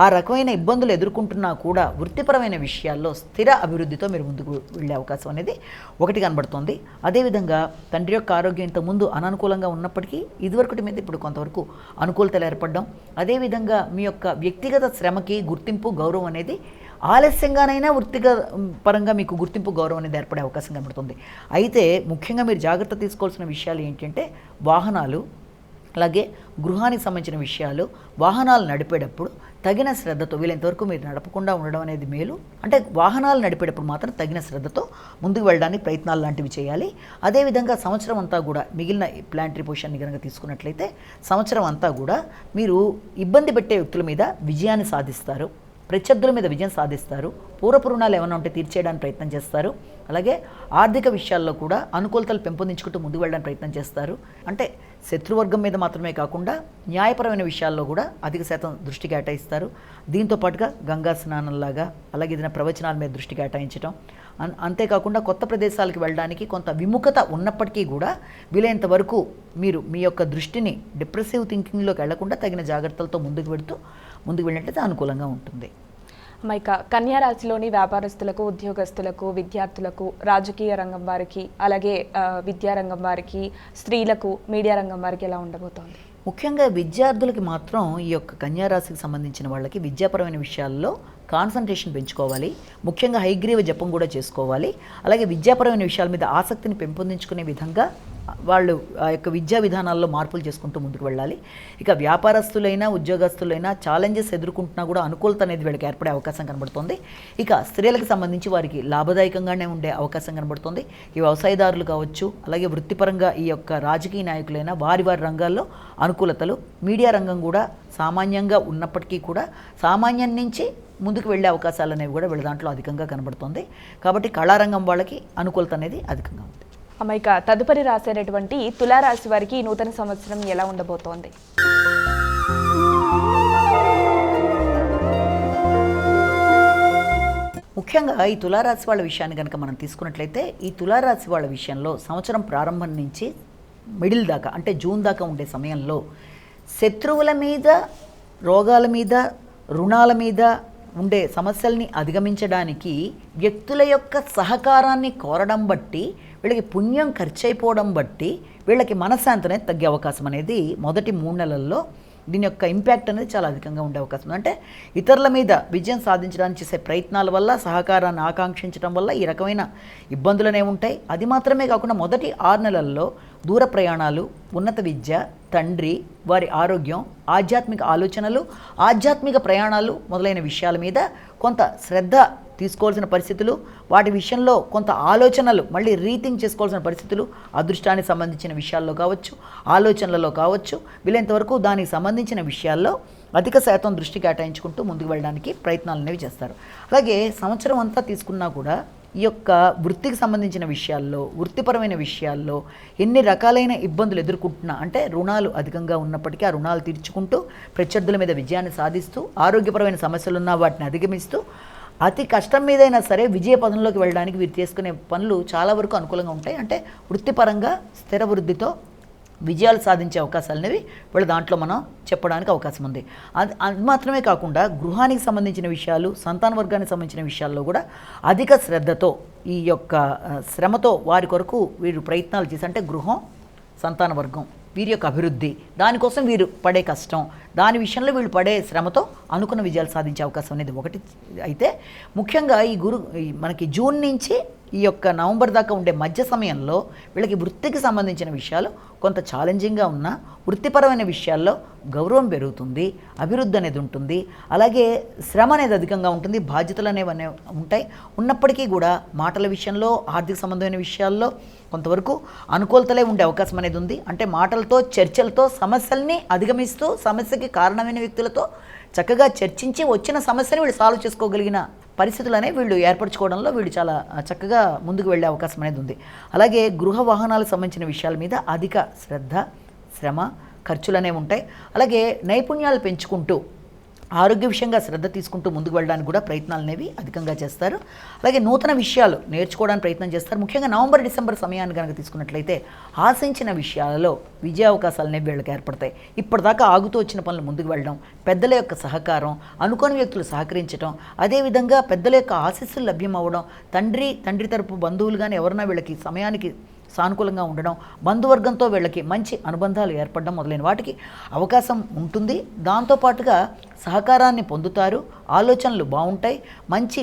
ఆ రకమైన ఇబ్బందులు ఎదుర్కొంటున్నా కూడా వృత్తిపరమైన విషయాల్లో స్థిర అభివృద్ధితో మీరు ముందుకు వెళ్ళే అవకాశం అనేది ఒకటి కనబడుతుంది. అదేవిధంగా తండ్రి యొక్క ఆరోగ్యం ఇంతకుముందు అననుకూలంగా ఉన్నప్పటికీ ఇదివరకటి మీద ఇప్పుడు కొంతవరకు అనుకూలతలు ఏర్పడడం, అదేవిధంగా మీ యొక్క వ్యక్తిగత శ్రమకి గుర్తింపు, గౌరవం అనేది ఆలస్యంగానైనా పరంగా మీకు గుర్తింపు, గౌరవం అనేది ఏర్పడే అవకాశం కనబడుతుంది. అయితే ముఖ్యంగా మీరు జాగ్రత్త తీసుకోవాల్సిన విషయాలు ఏంటంటే వాహనాలు, అలాగే గృహానికి సంబంధించిన విషయాలు, వాహనాలు నడిపేటప్పుడు తగిన శ్రద్ధతో, వీలైనంతవరకు మీరు నడపకుండా ఉండడం అనేది మేలు. అంటే వాహనాలు నడిపేటప్పుడు మాత్రం తగిన శ్రద్ధతో ముందుకు వెళ్ళడానికి ప్రయత్నాలు లాంటివి చేయాలి. అదేవిధంగా సంవత్సరం అంతా కూడా మిగిలిన ప్లాంటరీ పొజిషన్ని కనుక తీసుకున్నట్లయితే సంవత్సరం అంతా కూడా మీరు ఇబ్బంది పెట్టే వ్యక్తుల మీద విజయాన్ని సాధిస్తారు, ప్రత్యర్థుల మీద విజయం సాధిస్తారు, పూర్వపు రుణాలు ఏమైనా ఉంటే తీర్చేయడానికి ప్రయత్నం చేస్తారు. అలాగే ఆర్థిక విషయాల్లో కూడా అనుకూలతలు పెంపొందించుకుంటూ ముందుకు వెళ్ళడానికి ప్రయత్నం చేస్తారు. అంటే శత్రువర్గం మీద మాత్రమే కాకుండా న్యాయపరమైన విషయాల్లో కూడా అధిక శాతం దృష్టి కేటాయిస్తారు. దీంతో పాటుగా గంగా స్నానంలాగా, అలాగే ఏదైనా ప్రవచనాల మీద దృష్టి కేటాయించడం, అంతేకాకుండా కొత్త ప్రదేశాలకు వెళ్ళడానికి కొంత విముఖత ఉన్నప్పటికీ కూడా వీలైనంత వరకు మీరు మీ యొక్క దృష్టిని డిప్రెసివ్ థింకింగ్లోకి వెళ్లకుండా తగిన జాగ్రత్తలతో ముందుకు వెళ్ళినట్లయితే అనుకూలంగా ఉంటుంది. ఇక కన్యా రాశిలోని వ్యాపారస్తులకు, ఉద్యోగస్తులకు, విద్యార్థులకు, రాజకీయ రంగం వారికి, అలాగే విద్యారంగం వారికి, స్త్రీలకు, మీడియా రంగం వారికి ఎలా ఉండబోతోంది? ముఖ్యంగా విద్యార్థులకి మాత్రం ఈ యొక్క కన్యా రాశికి సంబంధించిన వాళ్ళకి విద్యాపరమైన విషయాల్లో కాన్సన్ట్రేషన్ పెంచుకోవాలి. ముఖ్యంగా హైగ్రీవ జపం కూడా చేసుకోవాలి. అలాగే విద్యాపరమైన విషయాల మీద ఆసక్తిని పెంపొందించుకునే విధంగా వాళ్ళు ఆ యొక్క విద్యా విధానాల్లో మార్పులు చేసుకుంటూ ముందుకు వెళ్ళాలి. ఇక వ్యాపారస్తులైనా ఉద్యోగస్తులైనా ఛాలెంజెస్ ఎదుర్కొంటున్నా కూడా అనుకూలత అనేది వీళ్ళకి ఏర్పడే అవకాశం కనబడుతుంది. ఇక స్త్రీలకు సంబంధించి వారికి లాభదాయకంగానే ఉండే అవకాశం కనబడుతుంది. ఈ వ్యవసాయదారులు కావచ్చు, అలాగే వృత్తిపరంగా ఈ యొక్క రాజకీయ నాయకులైనా వారి రంగాల్లో అనుకూలతలు, మీడియా రంగం కూడా సామాన్యంగా ఉన్నప్పటికీ కూడా సామాన్యం నుంచి ముందుకు వెళ్ళే అవకాశాలు అనేవి కూడా వీళ్ళ దాంట్లో అధికంగా కనబడుతుంది. కాబట్టి కళారంగం వాళ్ళకి అనుకూలత అనేది అధికంగా ఉంది. ఇక తదుపరి రాసేటటువంటి తులారాశి వారికి ఈ నూతన సంవత్సరం ఎలా ఉండబోతోంది? ముఖ్యంగా ఈ తులారాశి వాళ్ళ విషయాన్ని కనుక మనం తీసుకున్నట్లయితే ఈ తులారాశి వాళ్ళ విషయంలో సంవత్సరం ప్రారంభం నుంచి మిడిల్ దాకా, అంటే జూన్ దాకా ఉండే సమయంలో శత్రువుల మీద, రోగాల మీద, రుణాల మీద ఉండే సమస్యల్ని అధిగమించడానికి వ్యక్తుల యొక్క సహకారాన్ని కోరడం బట్టి, వీళ్ళకి పుణ్యం ఖర్చు అయిపోవడం బట్టి వీళ్ళకి మనశ్శాంతి అనేది తగ్గే అవకాశం అనేది మొదటి 3 నెలల్లో దీని యొక్క ఇంపాక్ట్ అనేది చాలా అధికంగా ఉండే అవకాశం ఉంది. అంటే ఇతరుల మీద విజయం సాధించడానికి చేసే ప్రయత్నాల వల్ల, సహకారాన్ని ఆకాంక్షించడం వల్ల ఈ రకమైన ఇబ్బందులనే ఉంటాయి. అది మాత్రమే కాకుండా మొదటి 6 నెలల్లో దూర ప్రయాణాలు, ఉన్నత విద్య, తండ్రి, వారి ఆరోగ్యం, ఆధ్యాత్మిక ఆలోచనలు, ఆధ్యాత్మిక ప్రయాణాలు మొదలైన విషయాల మీద కొంత శ్రద్ధ తీసుకోవాల్సిన పరిస్థితులు, వాటి విషయంలో కొంత ఆలోచనలు మళ్ళీ రీథింక్ చేసుకోవాల్సిన పరిస్థితులు, అదృష్టానికి సంబంధించిన విషయాల్లో కావచ్చు, ఆలోచనలలో కావచ్చు, వీలైనంతవరకు దానికి సంబంధించిన విషయాల్లో అధిక శాతం దృష్టి కేటాయించుకుంటూ ముందుకు వెళ్ళడానికి ప్రయత్నాలు అనేవి చేస్తారు. అలాగే సంవత్సరం అంతా తీసుకున్నా కూడా ఈ యొక్క వృత్తికి సంబంధించిన విషయాల్లో, వృత్తిపరమైన విషయాల్లో ఎన్ని రకాలైన ఇబ్బందులు ఎదుర్కొంటున్నా, అంటే రుణాలు అధికంగా ఉన్నప్పటికీ ఆ రుణాలు తీర్చుకుంటూ ప్రత్యర్థుల మీద విజయాన్ని సాధిస్తూ, ఆరోగ్యపరమైన సమస్యలున్నా వాటిని అధిగమిస్తూ, అతి కష్టం మీదైనా సరే విజయ పదంలోకి వెళ్ళడానికి వీరు చేసుకునే పనులు చాలా వరకు అనుకూలంగా ఉంటాయి. అంటే వృత్తిపరంగా స్థిర వృద్ధితో విజయాలు సాధించే అవకాశాలు అనేవి వీళ్ళ దాంట్లో మనం చెప్పడానికి అవకాశం ఉంది. అది మాత్రమే కాకుండా గృహానికి సంబంధించిన విషయాలు, సంతాన వర్గానికి సంబంధించిన విషయాల్లో కూడా అధిక శ్రద్ధతో, ఈ యొక్క శ్రమతో వారి కొరకు వీరు ప్రయత్నాలు చేసి, అంటే గృహం, సంతాన వర్గం వీరి యొక్క అభివృద్ధి, దానికోసం వీరు పడే కష్టం, దాని విషయంలో వీళ్ళు పడే శ్రమతో అనుకున్న విజయాలు సాధించే అవకాశం అనేది ఒకటి. అయితే ముఖ్యంగా మనకి జూన్ నుంచి ఈ యొక్క నవంబర్ దాకా ఉండే మధ్య సమయంలో వీళ్ళకి వృత్తికి సంబంధించిన విషయాలు కొంత ఛాలెంజింగ్గా ఉన్నా, వృత్తిపరమైన విషయాల్లో గౌరవం పెరుగుతుంది, అభివృద్ధి అనేది ఉంటుంది, అలాగే శ్రమ అనేది అధికంగా ఉంటుంది, బాధ్యతలు అనేవి ఉంటాయి. ఉన్నప్పటికీ కూడా మాటల విషయంలో, ఆర్థిక సంబంధమైన విషయాల్లో కొంతవరకు అనుకూలతలే ఉండే అవకాశం అనేది ఉంది. అంటే మాటలతో, చర్చలతో సమస్యల్ని అధిగమిస్తూ, సమస్యకి కారణమైన వ్యక్తులతో చక్కగా చర్చించి వచ్చిన సమస్యని వీళ్ళు సాల్వ్ చేసుకోగలిగిన పరిస్థితులు అనేవి వీళ్ళు ఏర్పరచుకోవడంలో వీళ్ళు చాలా చక్కగా ముందుకు వెళ్ళే అవకాశం అనేది ఉంది. అలాగే గృహ వాహనాలకు సంబంధించిన విషయాల మీద అధిక శ్రద్ధ, శ్రమ, ఖర్చులు అనేవి ఉంటాయి. అలాగే నైపుణ్యాలు పెంచుకుంటూ, ఆరోగ్య విషయంగా శ్రద్ధ తీసుకుంటూ ముందుకు వెళ్ళడానికి కూడా ప్రయత్నాలు అనేవి అధికంగా చేస్తారు. అలాగే నూతన విషయాలు నేర్చుకోవడానికి ప్రయత్నం చేస్తారు. ముఖ్యంగా నవంబర్, డిసెంబర్ సమయాన్ని కనుక తీసుకున్నట్లయితే ఆశించిన విషయాలలో విజయ అవకాశాలు అనేవి వీళ్ళకి ఏర్పడతాయి. ఇప్పటిదాకా ఆగుతూ వచ్చిన పనులు ముందుకు వెళ్ళడం, పెద్దల యొక్క సహకారం, అనుకోని వ్యక్తులు సహకరించడం, అదేవిధంగా పెద్దల యొక్క ఆశీస్సులు లభ్యం అవ్వడం, తండ్రి తరపు బంధువులు కానీ ఎవరన్నా వీళ్ళకి సమయానికి సానుకూలంగా ఉండడం, బంధువర్గంతో వీళ్ళకి మంచి అనుబంధాలు ఏర్పడడం మొదలైన వాటికి అవకాశం ఉంటుంది. దాంతోపాటుగా సహకారాన్ని పొందుతారు, ఆలోచనలు బాగుంటాయి, మంచి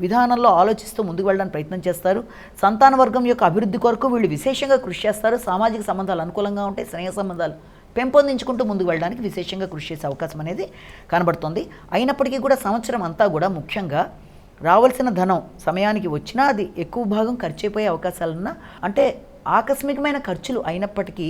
విధానంలో ఆలోచిస్తూ ముందుకు వెళ్ళడానికి ప్రయత్నం చేస్తారు. సంతాన వర్గం యొక్క అభివృద్ధి కొరకు వీళ్ళు విశేషంగా కృషి చేస్తారు. సామాజిక సంబంధాలు అనుకూలంగా ఉంటాయి, స్నేహ సంబంధాలు పెంపొందించుకుంటూ ముందుకు వెళ్ళడానికి విశేషంగా కృషి చేసే అవకాశం అనేది కనబడుతుంది. అయినప్పటికీ కూడా సంవత్సరం అంతా కూడా ముఖ్యంగా రావాల్సిన ధనం సమయానికి వచ్చినా అది ఎక్కువ భాగం ఖర్చు అయిపోయే అవకాశాలున్నా, అంటే ఆకస్మికమైన ఖర్చులు అయినప్పటికీ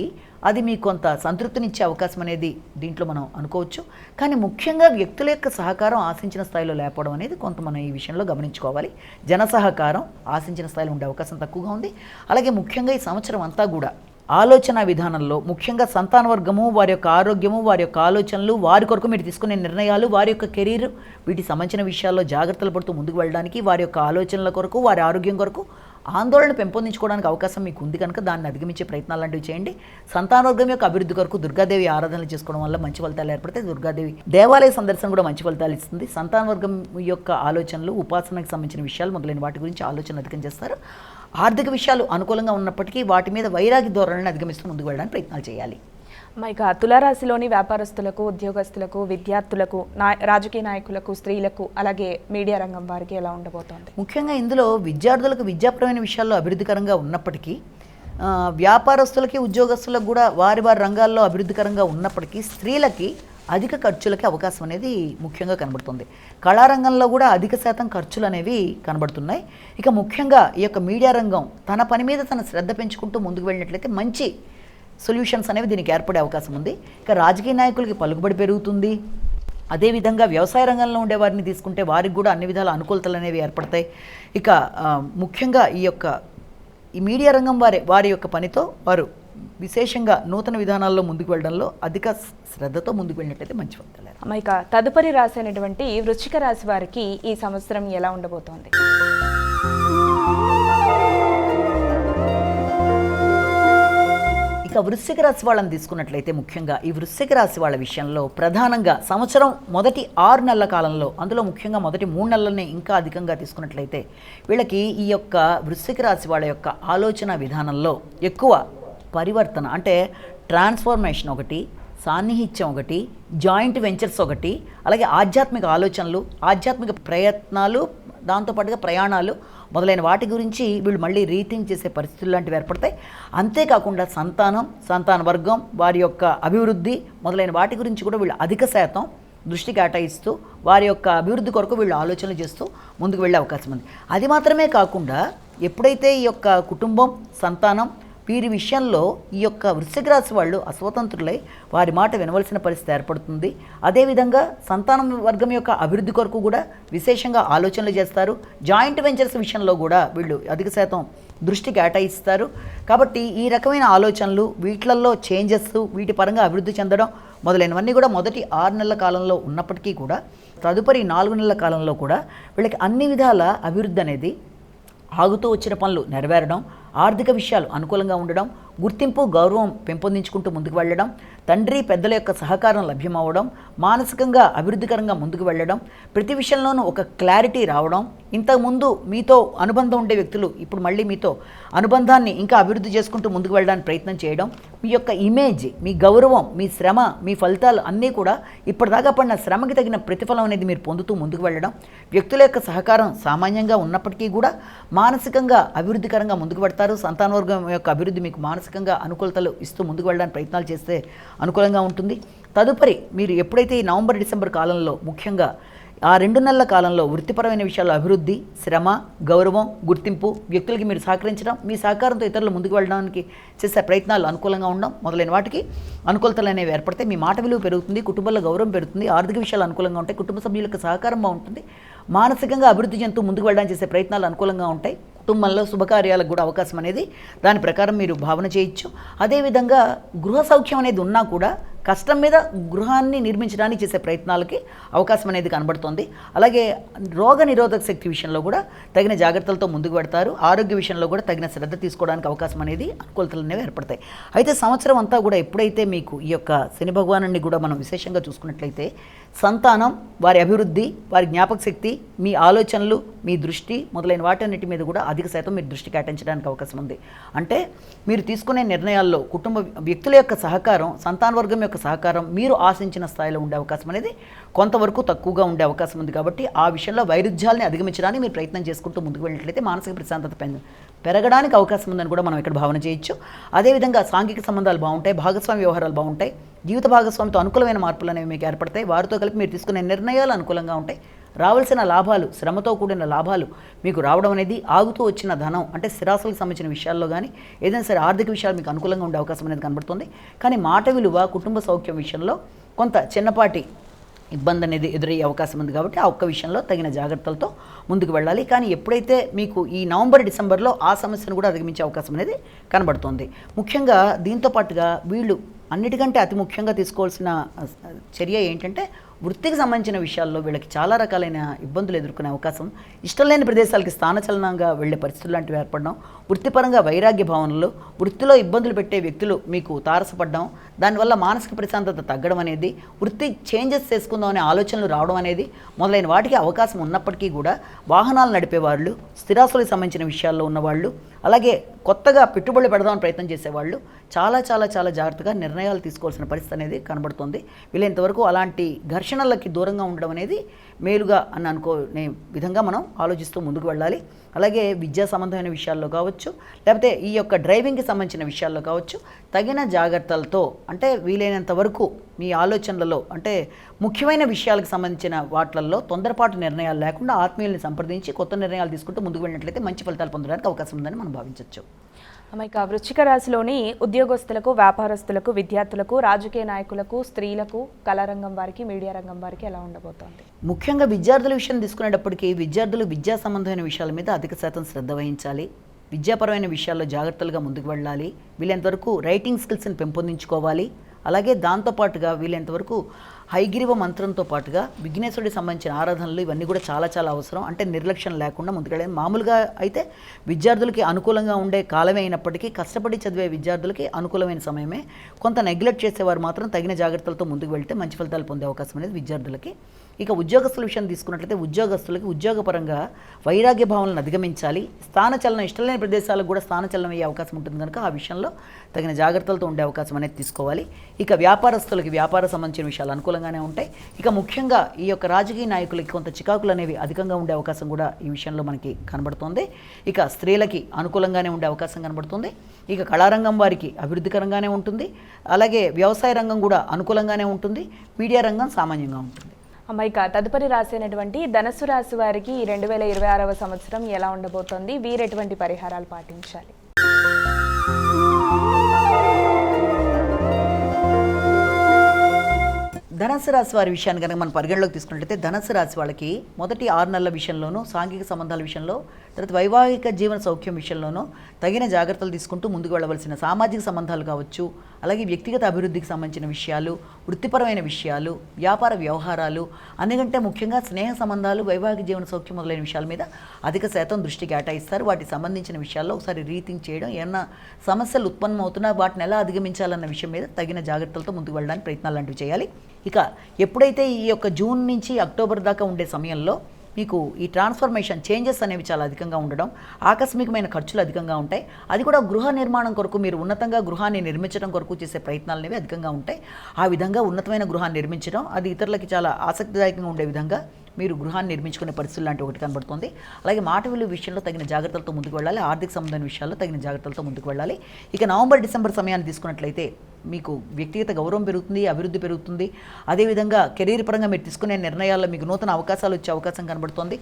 అది మీకు కొంత సంతృప్తినిచ్చే అవకాశం అనేది దీంట్లో మనం అనుకోవచ్చు. కానీ ముఖ్యంగా వ్యక్తుల యొక్క సహకారం ఆశించిన స్థాయిలో లేకపోవడం అనేది కొంత మనం ఈ విషయంలో గమనించుకోవాలి. జన సహకారం ఆశించిన స్థాయిలో ఉండే అవకాశం తక్కువగా ఉంది. అలాగే ముఖ్యంగా ఈ సంవత్సరం అంతా కూడా ఆలోచన విధానంలో ముఖ్యంగా సంతాన వర్గము, వారి యొక్క ఆరోగ్యము, వారి యొక్క ఆలోచనలు, వారి కొరకు మీరు తీసుకునే నిర్ణయాలు, వారి యొక్క కెరీర్, వీటికి సంబంధించిన విషయాల్లో జాగ్రత్తలు పడుతూ ముందుకు వెళ్ళడానికి, వారి యొక్క ఆలోచనల కొరకు, వారి ఆరోగ్యం కొరకు ఆందోళన పెంపొందించుకోవడానికి అవకాశం మీకు ఉంది కనుక దాన్ని అధిగమించే ప్రయత్నాలు లాంటివి చేయండి. సంతానవర్గం యొక్క అభివృద్ధి కొరకు దుర్గాదేవి ఆరాధనలు చేసుకోవడం వల్ల మంచి ఫలితాలు ఏర్పడతాయి. దుర్గాదేవి దేవాలయ సందర్శన కూడా మంచి ఫలితాలు ఇస్తుంది. సంతానవర్గం యొక్క ఆలోచనలు, ఉపాసనకు సంబంధించిన విషయాలు మొదలైన వాటి గురించి ఆలోచన అధికం చేస్తారు. ఆర్థిక విషయాలు అనుకూలంగా ఉన్నప్పటికీ వాటి మీద వైరాగ్య ధోరణిని అధిగమిస్తూ ముందుకు వెళ్ళడానికి ప్రయత్నాలు చేయాలి. ఇక తులారాశిలోని వ్యాపారస్తులకు, ఉద్యోగస్తులకు, విద్యార్థులకు, రాజకీయ నాయకులకు, స్త్రీలకు, అలాగే మీడియా రంగం వారికి ఎలా ఉండబోతోంది? ముఖ్యంగా ఇందులో విద్యార్థులకు విద్యాపరమైన విషయాల్లో అభివృద్ధికరంగా ఉన్నప్పటికీ, వ్యాపారస్తులకి, ఉద్యోగస్తులకు కూడా వారి వారి రంగాల్లో అభివృద్ధికరంగా ఉన్నప్పటికీ స్త్రీలకి అధిక ఖర్చులకి అవకాశం అనేది ముఖ్యంగా కనబడుతుంది. కళారంగంలో కూడా అధిక శాతం ఖర్చులు అనేవి కనబడుతున్నాయి. ఇక ముఖ్యంగా ఈ యొక్క మీడియా రంగం తన పని మీద తన శ్రద్ధ పెంచుకుంటూ ముందుకు వెళ్ళినట్లయితే మంచి సొల్యూషన్స్ అనేవి దీనికి ఏర్పడే అవకాశం ఉంది. ఇక రాజకీయ నాయకులకి పలుకుబడి పెరుగుతుంది. అదేవిధంగా వ్యవసాయ రంగంలో ఉండే వారిని తీసుకుంటే వారికి కూడా అన్ని విధాల అనుకూలతలు అనేవి ఏర్పడతాయి. ఇక ముఖ్యంగా ఈ మీడియా రంగం వారి యొక్క పనితో వారు విశేషంగా నూతన విధానాల్లో ముందుకు వెళ్ళడంలో అధిక శ్రద్ధతో ముందుకు వెళ్ళినట్లయితే మంచి ఫలితాలు. ఇక తదుపరి రాశి అయినటువంటి వృశ్చిక రాశి వారికి ఈ సంవత్సరం ఎలా ఉండబోతోంది? ఇక వృశ్చిక రాశి వాళ్ళని తీసుకున్నట్లయితే ముఖ్యంగా ఈ వృశ్చిక రాశి వాళ్ళ విషయంలో ప్రధానంగా సంవత్సరం మొదటి 6 నెలల కాలంలో, అందులో ముఖ్యంగా మొదటి 3 నెలలనే ఇంకా అధికంగా తీసుకున్నట్లయితే వీళ్ళకి ఈ యొక్క వృశ్చిక రాశి వాళ్ళ యొక్క ఆలోచన విధానంలో ఎక్కువ పరివర్తన, అంటే ట్రాన్స్ఫర్మేషన్ ఒకటి, సాన్నిహిత్యం ఒకటి, జాయింట్ వెంచర్స్ ఒకటి, అలాగే ఆధ్యాత్మిక ఆలోచనలు, ఆధ్యాత్మిక ప్రయత్నాలు, దాంతోపాటుగా ప్రయాణాలు మొదలైన వాటి గురించి వీళ్ళు మళ్ళీ రీథింక్ చేసే పరిస్థితులు లాంటివి ఏర్పడతాయి. అంతేకాకుండా సంతాన వర్గం, వారి యొక్క అభివృద్ధి మొదలైన వాటి గురించి కూడా వీళ్ళు అధిక శాతం దృష్టి కేటాయిస్తూ వారి యొక్క అభివృద్ధి కొరకు వీళ్ళు ఆలోచనలు చేస్తూ ముందుకు వెళ్ళే అవకాశం ఉంది. అది మాత్రమే కాకుండా ఎప్పుడైతే ఈ యొక్క కుటుంబం, సంతానం వీరి విషయంలో ఈ యొక్క వృశ్చిక రాశి వాళ్ళు అస్వతంత్రులై వారి మాట వినవలసిన పరిస్థితి ఏర్పడుతుంది. అదేవిధంగా సంతానం వర్గం యొక్క అభివృద్ధి కొరకు కూడా విశేషంగా ఆలోచనలు చేస్తారు. జాయింట్ వెంచర్స్ విషయంలో కూడా వీళ్ళు అధిక శాతం దృష్టి కేటాయిస్తారు. కాబట్టి ఈ రకమైన ఆలోచనలు, వీటిల్లో చేంజెస్, వీటి పరంగా అభివృద్ధి చెందడం మొదలైనవన్నీ కూడా మొదటి 6 నెలల కాలంలో ఉన్నప్పటికీ కూడా తదుపరి 4 నెలల కాలంలో కూడా వీళ్ళకి అన్ని విధాల అభివృద్ధి అనేది ఆగుతూ వచ్చిన పనులు నెరవేరడం, ఆర్థిక విషయాలు అనుకూలంగా ఉండడం, గుర్తింపు, గౌరవం పెంపొందించుకుంటూ ముందుకు వెళ్ళడం, తండ్రి పెద్దల యొక్క సహకారం లభ్యమవ్వడం, మానసికంగా అభివృద్ధికరంగా ముందుకు వెళ్ళడం, ప్రతి విషయంలోనూ ఒక క్లారిటీ రావడం, ఇంతకుముందు మీతో అనుబంధం ఉండే వ్యక్తులు ఇప్పుడు మళ్ళీ మీతో అనుబంధాన్ని ఇంకా అభివృద్ధి చేసుకుంటూ ముందుకు వెళ్ళడానికి ప్రయత్నం చేయడం, మీ యొక్క ఇమేజ్, మీ గౌరవం, మీ శ్రమ, మీ ఫలితాలు అన్నీ కూడా ఇప్పటిదాకా పడిన శ్రమకి తగిన ప్రతిఫలం అనేది మీరు పొందుతూ ముందుకు వెళ్ళడం, వ్యక్తుల యొక్క సహకారం సామాన్యంగా ఉన్నప్పటికీ కూడా మానసికంగా అభివృద్ధికరంగా ముందుకు పెడతారు. సంతానవర్గం యొక్క అభివృద్ధి మీకు మానసికంగా అనుకూలతలు ఇస్తూ ముందుకు వెళ్ళడానికి ప్రయత్నాలు చేస్తే అనుకూలంగా ఉంటుంది. తదుపరి మీరు ఎప్పుడైతే ఈ నవంబర్, డిసెంబర్ కాలంలో ముఖ్యంగా ఆ 2 నెలల కాలంలో వృత్తిపరమైన విషయాల్లో అభివృద్ధి, శ్రమ, గౌరవం, గుర్తింపు, వ్యక్తులకి మీరు సహకరించడం, మీ సహకారంతో ఇతరులు ముందుకు వెళ్ళడానికి చేసే ప్రయత్నాలు అనుకూలంగా ఉండడం మొదలైన వాటికి అనుకూలతలు అనేవి ఏర్పడతాయి. మీ మాట విలువ పెరుగుతుంది, కుటుంబంలో గౌరవం పెరుగుతుంది, ఆర్థిక విషయాలు అనుకూలంగా ఉంటాయి, కుటుంబ సభ్యులకు సహకారం బాగుంటుంది, మానసికంగా అభివృద్ధి చెందుతూ ముందుకు వెళ్ళడానికి చేసే ప్రయత్నాలు అనుకూలంగా ఉంటాయి. కుటుంబంలో శుభకార్యాలకు కూడా అవకాశం అనేది దాని ప్రకారం మీరు భావన చేయొచ్చు. అదేవిధంగా గృహ సౌఖ్యం అనేది ఉన్నా కూడా కష్టం మీద గృహాన్ని నిర్మించడానికి చేసే ప్రయత్నాలకి అవకాశం అనేది కనబడుతుంది. అలాగే రోగ నిరోధక శక్తి విషయంలో కూడా తగిన జాగ్రత్తలతో ముందుకు పెడతారు. ఆరోగ్య విషయంలో కూడా తగిన శ్రద్ధ తీసుకోవడానికి అవకాశం అనేది అనుకూలతలు అనేవి ఏర్పడతాయి. అయితే సంవత్సరం అంతా కూడా ఎప్పుడైతే మీకు ఈ యొక్క శని భగవానుడిని కూడా మనం విశేషంగా చూసుకున్నట్లయితే సంతానం, వారి అభివృద్ధి, వారి జ్ఞాపక శక్తి, మీ ఆలోచనలు, మీ దృష్టి మొదలైన వాటన్నిటి మీద కూడా అధిక శాతం మీరు దృష్టి కేటాయించడానికి అవకాశం ఉంది. అంటే మీరు తీసుకునే నిర్ణయాల్లో కుటుంబ వ్యక్తుల యొక్క సహకారం, సంతానవర్గం యొక్క సహకారం మీరు ఆశించిన స్థాయిలో ఉండే అవకాశం అనేది కొంతవరకు తక్కువగా ఉండే అవకాశం ఉంది. కాబట్టి ఆ విషయంలో వైరుధ్యాలని అధిగమించడానికి మీరు ప్రయత్నం చేసుకుంటూ ముందుకు వెళ్ళినట్లయితే మానసిక ప్రశాంతత పెరగడానికి అవకాశం ఉందని కూడా మనం ఇక్కడ భావన చేయొచ్చు. అదేవిధంగా సాంఘిక సంబంధాలు బాగుంటాయి, భాగస్వామి వ్యవహారాలు బాగుంటాయి, జీవిత భాగస్వామితో అనుకూలమైన మార్పులు అనేవి మీకు ఏర్పడతాయి. వారితో కలిపి మీరు తీసుకునే నిర్ణయాలు అనుకూలంగా ఉంటాయి. రావాల్సిన లాభాలు, శ్రమతో కూడిన లాభాలు మీకు రావడం అనేది, ఆగుతూ వచ్చిన ధనం అంటే స్థిరాస్తులకు సంబంధించిన విషయాల్లో కానీ ఏదైనా సరే ఆర్థిక విషయాలు మీకు అనుకూలంగా ఉండే అవకాశం అనేది కనబడుతుంది. కానీ మాట విలువ, కుటుంబ సౌఖ్యం విషయంలో కొంత చిన్నపాటి ఇబ్బంది అనేది ఎదురయ్యే అవకాశం ఉంది. కాబట్టి ఆ ఒక్క విషయంలో తగిన జాగ్రత్తలతో ముందుకు వెళ్ళాలి. కానీ ఎప్పుడైతే మీకు ఈ నవంబర్, డిసెంబర్లో ఆ సమస్యను కూడా అధిగమించే అవకాశం అనేది కనబడుతుంది. ముఖ్యంగా దీంతో పాటుగా వీళ్ళు అన్నిటికంటే అతి ముఖ్యంగా తీసుకోవాల్సిన చర్య ఏంటంటే, వృత్తికి సంబంధించిన విషయాల్లో వీళ్ళకి చాలా రకాలైన ఇబ్బందులు ఎదుర్కొనే అవకాశం, ఇష్టం లేని ప్రదేశాలకి స్థానచలనంగా వెళ్ళే పరిస్థితులు లాంటివి ఏర్పడడం, వృత్తిపరంగా వైరాగ్య భావనలు, వృత్తిలో ఇబ్బందులు పెట్టే వ్యక్తులు మీకు తారసపడడం, దానివల్ల మానసిక ప్రశాంతత తగ్గడం అనేది, వృత్తి చేంజెస్ చేసుకుందాం అనే ఆలోచనలు రావడం అనేది మొదలైన వాటికి అవకాశం ఉన్నప్పటికీ కూడా వాహనాలు నడిపేవాళ్ళు, స్థిరాస్తులకు సంబంధించిన విషయాల్లో ఉన్నవాళ్ళు, అలాగే కొత్తగా పెట్టుబడులు పెడదామని ప్రయత్నం చేసేవాళ్ళు చాలా చాలా చాలా జాగ్రత్తగా నిర్ణయాలు తీసుకోవాల్సిన పరిస్థితి అనేది కనబడుతుంది. వీళ్ళంతవరకు అలాంటి ఘర్షణలకి దూరంగా ఉండడం అనేది మేలుగా అని అనుకునే విధంగా మనం ఆలోచిస్తూ ముందుకు వెళ్ళాలి. అలాగే విద్యా సంబంధమైన విషయాల్లో కావచ్చు, లేకపోతే ఈ యొక్క డ్రైవింగ్కి సంబంధించిన విషయాల్లో కావచ్చు, తగిన జాగ్రత్తలతో అంటే వీలైనంత వరకు మీ ఆలోచనలలో అంటే ముఖ్యమైన విషయాలకు సంబంధించిన వాటిల్లో తొందరపాటు నిర్ణయాలు లేకుండా ఆత్మీయుల్ని సంప్రదించి కొత్త నిర్ణయాలు తీసుకుంటూ ముందుకు వెళ్ళినట్లయితే మంచి ఫలితాలు పొందడానికి అవకాశం ఉందని మనం భావించవచ్చు. ఇక వృశ్చిక రాశిలోని ఉద్యోగస్తులకు, వ్యాపారస్తులకు, విద్యార్థులకు, రాజకీయ నాయకులకు, స్త్రీలకు, కళారంగం వారికి, మీడియా రంగం వారికి ఎలా ఉండబోతోంది? ముఖ్యంగా విద్యార్థుల విషయం తీసుకునేటప్పటికీ విద్యార్థులు విద్యా సంబంధమైన విషయాల మీద అధిక శాతం శ్రద్ధ వహించాలి. విద్యాపరమైన విషయాల్లో జాగ్రత్తలుగా ముందుకు వెళ్ళాలి. వీళ్ళంతవరకు రైటింగ్ స్కిల్స్ని పెంపొందించుకోవాలి. అలాగే దాంతోపాటుగా వీళ్ళంతవరకు హైగ్రీవ మంత్రంతో పాటుగా విఘ్నేశ్వరుడికి సంబంధించిన ఆరాధనలు ఇవన్నీ కూడా చాలా చాలా అవసరం. అంటే నిర్లక్ష్యం లేకుండా ముందుకెళ్ళాలి. మామూలుగా అయితే విద్యార్థులకి అనుకూలంగా ఉండే కాలమే అయినప్పటికీ కష్టపడి చదివే విద్యార్థులకి అనుకూలమైన సమయమే. కొంత నెగ్లెక్ట్ చేసేవారు మాత్రం తగిన జాగ్రత్తలతో ముందుకు వెళ్తే మంచి ఫలితాలు పొందే అవకాశం అనేది విద్యార్థులకి. ఇక ఉద్యోగస్తుల విషయం తీసుకున్నట్లయితే ఉద్యోగస్తులకి ఉద్యోగపరంగా వైరాగ్య భావనలను అధిగమించాలి. స్థానచలనం, ఇష్టలేని ప్రదేశాలకు కూడా స్థానచలనం అయ్యే అవకాశం ఉంటుంది కనుక ఆ విషయంలో తగిన జాగ్రత్తలతో ఉండే అవకాశం అనేది తీసుకోవాలి. ఇక వ్యాపారస్తులకి వ్యాపార సంబంధించిన విషయాలు అనుకూలంగానే ఉంటాయి. ఇక ముఖ్యంగా ఈ యొక్క రాజకీయ నాయకులకి కొంత చికాకులు అనేవి అధికంగా ఉండే అవకాశం కూడా ఈ విషయంలో మనకి కనబడుతుంది. ఇక స్త్రీలకి అనుకూలంగానే ఉండే అవకాశం కనబడుతుంది. ఇక కళారంగం వారికి అభివృద్ధికరంగానే ఉంటుంది. అలాగే వ్యవసాయ రంగం కూడా అనుకూలంగానే ఉంటుంది. మీడియా రంగం సామాన్యంగా ఉంటుంది. ఇక తదుపరి రాశి అయినటువంటి ధనుస్సు రాశి వారికి 2026వ సంవత్సరం ఎలా ఉండబోతోంది? వీరు ఎటువంటి పరిహారాలు పాటించాలి? ధనుస్సు రాశి వారి విషయాన్ని కనుక మనం పరిగణలోకి తీసుకున్నట్లయితే ధనుస్సు రాశి వాళ్ళకి మొదటి 6 నెలల విషయంలోనూ, సాంఘిక సంబంధాల విషయంలో, తర్వాత వైవాహిక జీవన సౌఖ్యం విషయంలోనూ తగిన జాగ్రత్తలు తీసుకుంటూ ముందుకు వెళ్ళవలసిన సామాజిక సంబంధాలు కావచ్చు, అలాగే వ్యక్తిగత అభివృద్ధికి సంబంధించిన విషయాలు, వృత్తిపరమైన విషయాలు, వ్యాపార వ్యవహారాలు, అన్నికంటే ముఖ్యంగా స్నేహ సంబంధాలు, వైవాహిక జీవన సౌఖ్యం మొదలైన విషయాల మీద అధిక శాతం దృష్టి కేటాయిస్తారు. వాటికి సంబంధించిన విషయాల్లో ఒకసారి రీథింక్ చేయడం, ఏమన్నా సమస్యలు ఉత్పన్నమవుతున్నా వాటిని ఎలా అధిగమించాలన్న విషయం మీద తగిన జాగ్రత్తలతో ముందుకు వెళ్ళడానికి ప్రయత్నాలు లాంటివి చేయాలి. ఇక ఎప్పుడైతే ఈ యొక్క జూన్ నుంచి అక్టోబర్ దాకా ఉండే సమయంలో మీకు ఈ ట్రాన్స్ఫర్మేషన్ చేంజెస్ అనేవి చాలా అధికంగా ఉండడం, ఆకస్మికమైన ఖర్చులు అధికంగా ఉంటాయి. అది కూడా గృహ నిర్మాణం కొరకు మీరు ఉన్నతంగా గృహాన్ని నిర్మించడం కొరకు చేసే ప్రయత్నాలు అనేవి అధికంగా ఉంటాయి. ఆ విధంగా ఉన్నతమైన గృహాన్ని నిర్మించడం అది ఇతరులకి చాలా ఆసక్తిదాయకంగా ఉండే విధంగా మీరు గృహాన్ని నిర్మించుకునే పరిస్థితులు లాంటి ఒకటి కనబడుతుంది. అలాగే మాట విలువ విషయంలో తగిన జాగ్రత్తలతో ముందుకు వెళ్ళాలి. ఆర్థిక సంబంధమైన విషయాల్లో తగిన జాగ్రత్తలతో ముందుకు వెళ్ళాలి. ఇక నవంబర్, డిసెంబర్ సమయాన్ని తీసుకున్నట్లయితే మీకు వ్యక్తిగత గౌరవం పెరుగుతుంది, అభివృద్ధి పెరుగుతుంది. అదేవిధంగా కెరీర్ పరంగా మీరు తీసుకునే నిర్ణయాల్లో మీకు నూతన అవకాశాలు వచ్చే అవకాశం కనబడుతుంది.